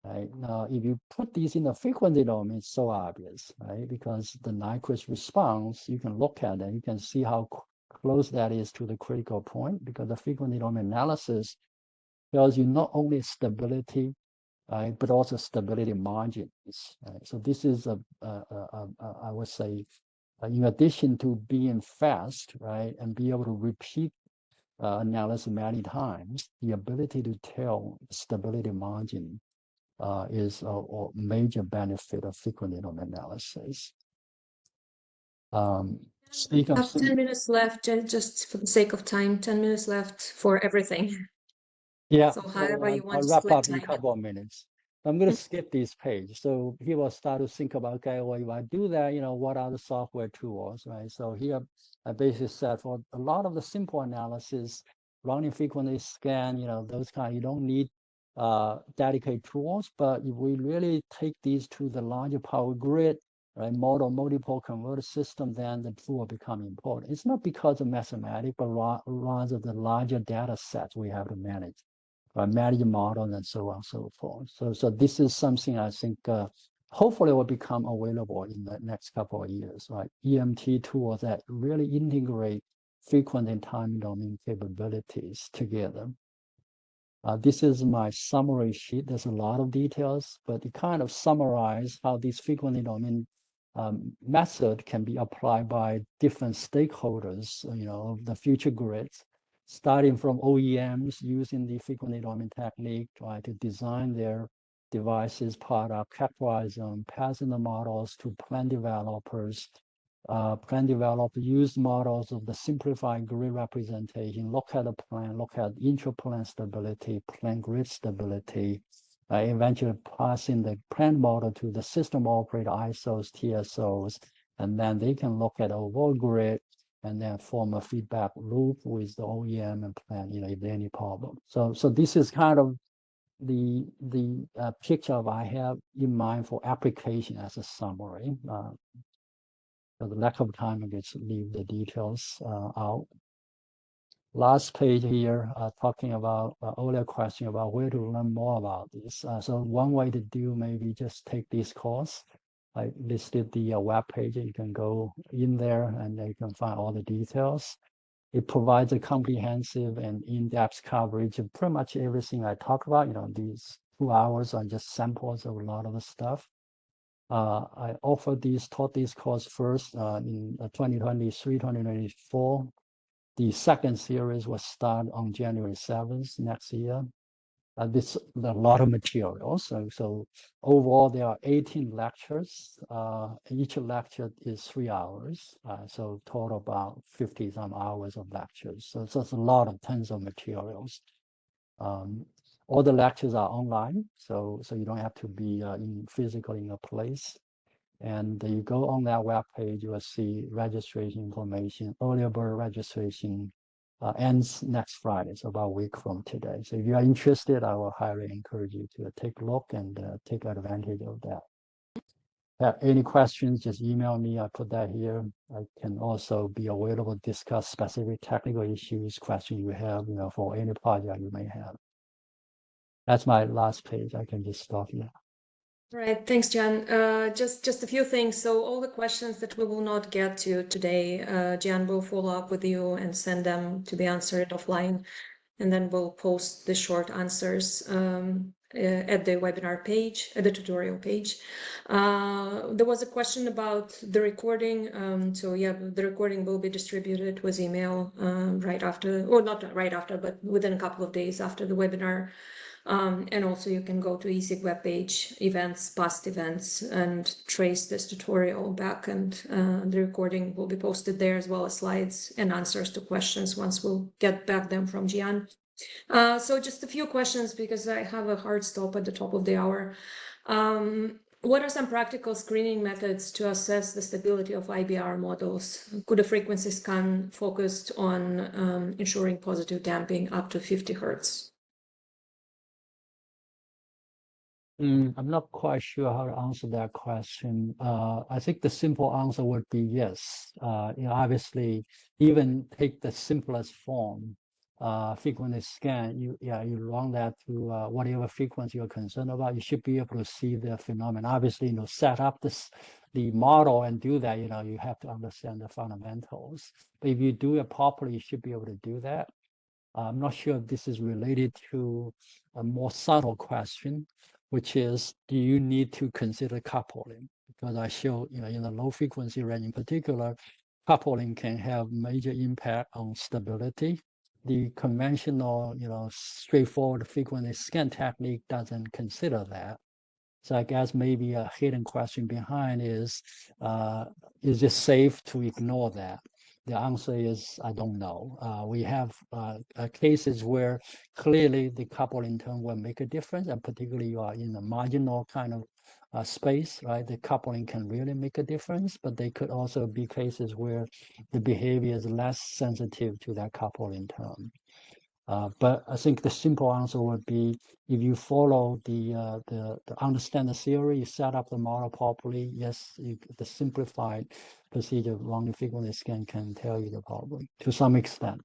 Right now, if you put these in the frequency domain, it's so obvious, right? Because the Nyquist response, you can look at it, you can see how close that is to the critical point, because the frequency domain analysis tells you not only stability, right, but also stability margins. Right? So this is I would say, in addition to being fast, right, and be able to repeat analysis many times, the ability to tell stability margin is a major benefit of frequency domain analysis. We have 10 minutes left, just for the sake of time, 10 minutes left for everything. Yeah, so however you want I'll to wrap split up in a time. couple of minutes. I'm going to skip this page. So people start to think about, okay, well, if I do that, what are the software tools, right? So here I basically said for a lot of the simple analysis, running frequency scan, those kind, you don't need dedicated tools. But if we really take these to the larger power grid, right, model multiple converter system, then the tool will become important. It's not because of mathematics, but rather the larger data sets we have to manage. Manage models and so on and so forth. So this is something I think hopefully will become available in the next couple of years, right? EMT tools that really integrate frequency and time domain capabilities together. This is my summary sheet. There's a lot of details, but it kind of summarizes how this frequency domain method can be applied by different stakeholders, of the future grids. starting from OEMs using the frequency domain technique, try to design their devices, product, characterize them, passing the models to plan developers. Plan developers use models of the simplified grid representation, look at the plan, look at intra-plan stability, plan grid stability, eventually passing the plan model to the system operator, ISOs, TSOs, and then they can look at overall grid and then form a feedback loop with the OEM and plan, if there's any problem. So this is kind of the picture I have in mind for application as a summary. For the lack of time, I just leave the details out. Last page here, talking about earlier question about where to learn more about this. So one way to do maybe just take this course. I listed the web page. You can go in there and you can find all the details. It provides a comprehensive and in-depth coverage of pretty much everything I talk about. These 2 hours are just samples of a lot of the stuff. I taught this course first in 2023, 2024. The second series will start on January 7th next year. This is a lot of materials. So overall, there are 18 lectures. Each lecture is 3 hours. So total about 50-some hours of lectures. So it's a lot of tons of materials. All the lectures are online, so you don't have to be physically in a place. And you go on that web page, you will see registration information. Early bird registration ends next Friday, so about a week from today. So if you are interested, I will highly encourage you to take a look and take advantage of that. Have any questions, just email me. I put that here. I can also be available to discuss specific technical issues, questions you have, for any project you may have. That's my last page. I can just stop here. Right, thanks, Jian. Just a few things. So all the questions that we will not get to today, Jian will follow up with you and send them to be answered offline, and then we'll post the short answers at the webinar page, at the tutorial page. There was a question about the recording. So yeah, the recording will be distributed with email right after, or not right after, but within a couple of days after the webinar. And also you can go to ESIG webpage, events, past events, and trace this tutorial back, and the recording will be posted there, as well as slides and answers to questions once we'll get back them from Jian. So just a few questions, because I have a hard stop at the top of the hour. What are some practical screening methods to assess the stability of IBR models? Could a frequency scan focused on ensuring positive damping up to 50 Hertz? I'm not quite sure how to answer that question. I think the simple answer would be yes. Obviously, even take the simplest form, frequency scan. You run that to whatever frequency you're concerned about. You should be able to see the phenomenon. Obviously, set up the model and do that. You have to understand the fundamentals. But if you do it properly, you should be able to do that. I'm not sure if this is related to a more subtle question, which is, do you need to consider coupling? Because I show, in the low frequency range in particular, coupling can have major impact on stability. The conventional, straightforward frequency scan technique doesn't consider that. So I guess maybe a hidden question behind is it safe to ignore that? The answer is, I don't know. We have cases where clearly the coupling term will make a difference, and particularly you are in a marginal kind of space, right? The coupling can really make a difference, but they could also be cases where the behavior is less sensitive to that coupling term. But I think the simple answer would be, if you follow the understand the theory, you set up the model properly, yes, the simplified procedure of long frequency scan can tell you the problem to some extent.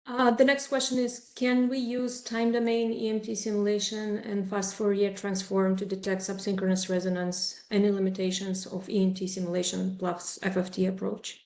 The next question is, can we use time domain EMT simulation and fast Fourier transform to detect subsynchronous resonance? Any limitations of EMT simulation plus FFT approach?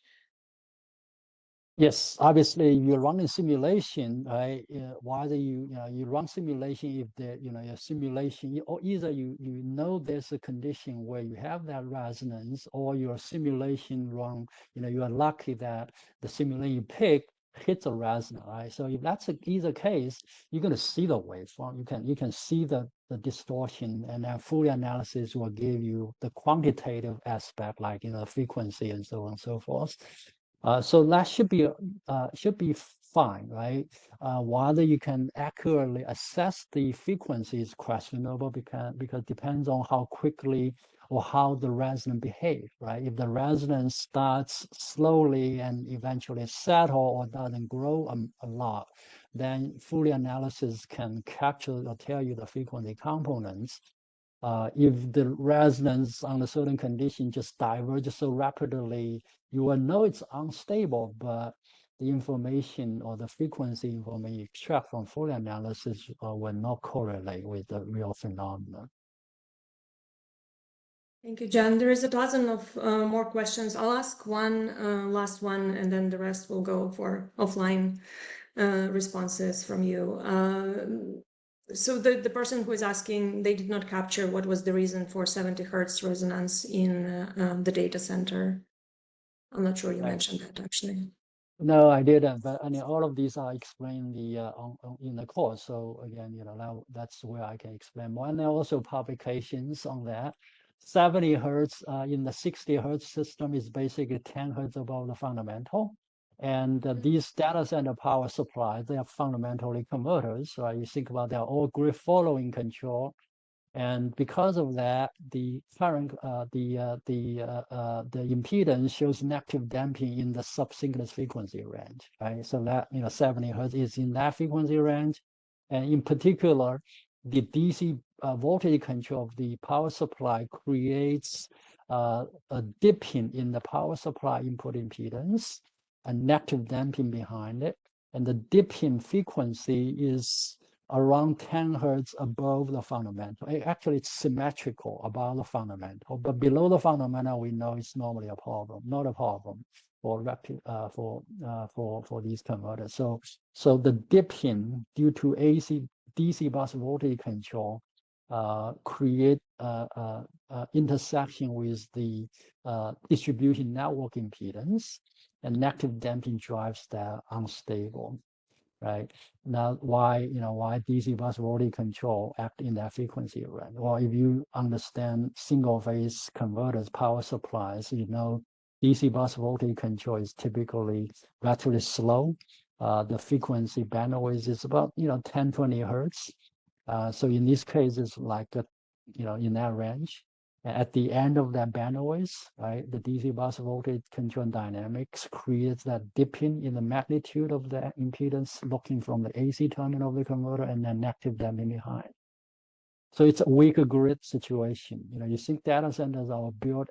Yes, obviously you're running simulation, right? Whether you run simulation if your simulation, or either you know there's a condition where you have that resonance, or your simulation run, you are lucky that the simulation you pick hits a resonance, right? So if that's either case, you're going to see the waveform. You can see the distortion, and then Fourier analysis will give you the quantitative aspect, like frequency and so on and so forth. So that should be fine, right? Whether you can accurately assess the frequency is questionable because it depends on how quickly or how the resonance behaves, right? If the resonance starts slowly and eventually settle or doesn't grow a lot, then Fourier analysis can capture or tell you the frequency components. If the resonance on a certain condition just diverges so rapidly, you will know it's unstable, but the information or the frequency information you extract from Fourier analysis will not correlate with the real phenomenon. Thank you, Jian. There is a dozen of more questions. I'll ask one last one, and then the rest will go for offline responses from you. So the person who is asking, they did not capture what was the reason for 70 hertz resonance in the data center. I'm not sure you mentioned that actually. No, I didn't. But I mean, all of these are explained in the course. So again, that's where I can explain more. And there are also publications on that. 70 hertz in the 60 hertz system is basically 10 hertz above the fundamental. And these data center power supplies, they are fundamentally converters. Right? You think about they're all grid following control. And because of that, the current the impedance shows negative damping in the subsynchronous frequency range, right? So that 70 hertz is in that frequency range, and in particular, the DC voltage control of the power supply creates a dipping in the power supply input impedance, a negative damping behind it, and the dipping frequency is around 10 hertz above the fundamental. Actually, it's symmetrical above the fundamental, but below the fundamental, we know it's normally a problem, not a problem for these converters. So the dipping due to DC bus voltage control create intersection with the distribution network impedance, and negative damping drives that unstable. Right now, why DC bus voltage control act in that frequency range? Well, if you understand single phase converters, power supplies, DC bus voltage control is typically relatively slow. The frequency bandwidth is about 10-20 hertz. So in this case, it's like in that range. At the end of that bandwidth, right, the DC bus voltage control dynamics creates that dipping in the magnitude of the impedance looking from the AC terminal of the converter and then negative damping behind. So it's a weaker grid situation. You think data centers are built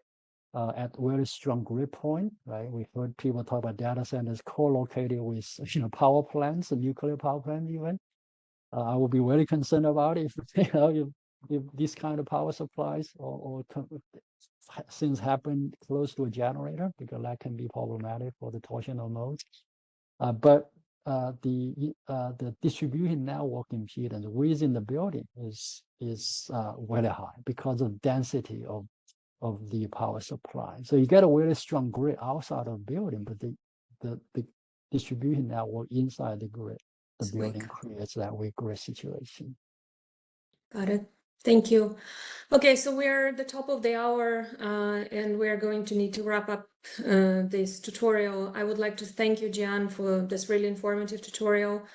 at very strong grid point, right? We've heard people talk about data centers co-located with power plants, and nuclear power plants even. I would be very concerned about it if this kind of power supplies or things happen close to a generator, because that can be problematic for the torsional nodes. But the distribution network impedance within the building is very high because of density of the power supply. So you get a really strong grid outside of the building, but the distribution network inside the grid, the building creates that weak grid situation. Got it. Thank you. Okay, so we're at the top of the hour, and we're going to need to wrap up this tutorial. I would like to thank you, Jian, for this really informative tutorial.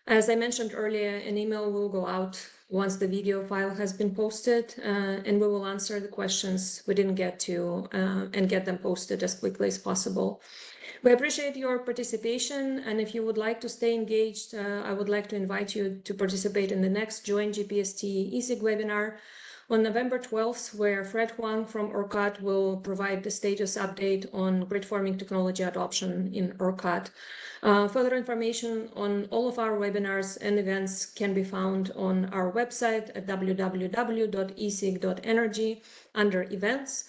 As I mentioned earlier, an email will go out once the video file has been posted, and we will answer the questions we didn't get to and get them posted as quickly as possible. We appreciate your participation, and if you would like to stay engaged, I would like to invite you to participate in the next Join GPST ESIG webinar on November 12th, where Fred Huang from ERCOT will provide the status update on grid forming technology adoption in ERCOT. Further information on all of our webinars and events can be found on our website at www.esig.energy under events.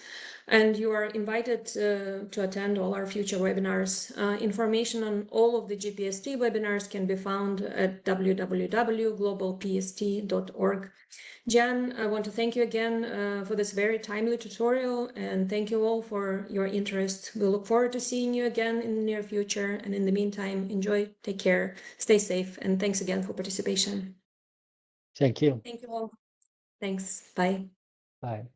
And you are invited to attend all our future webinars. Information on all of the GPST webinars can be found at www.globalpst.org. Jian, I want to thank you again for this very timely tutorial, and thank you all for your interest. We look forward to seeing you again in the near future, and in the meantime, enjoy, take care, stay safe, and thanks again for participation. Thank you. Thank you all. Thanks. Bye. Bye.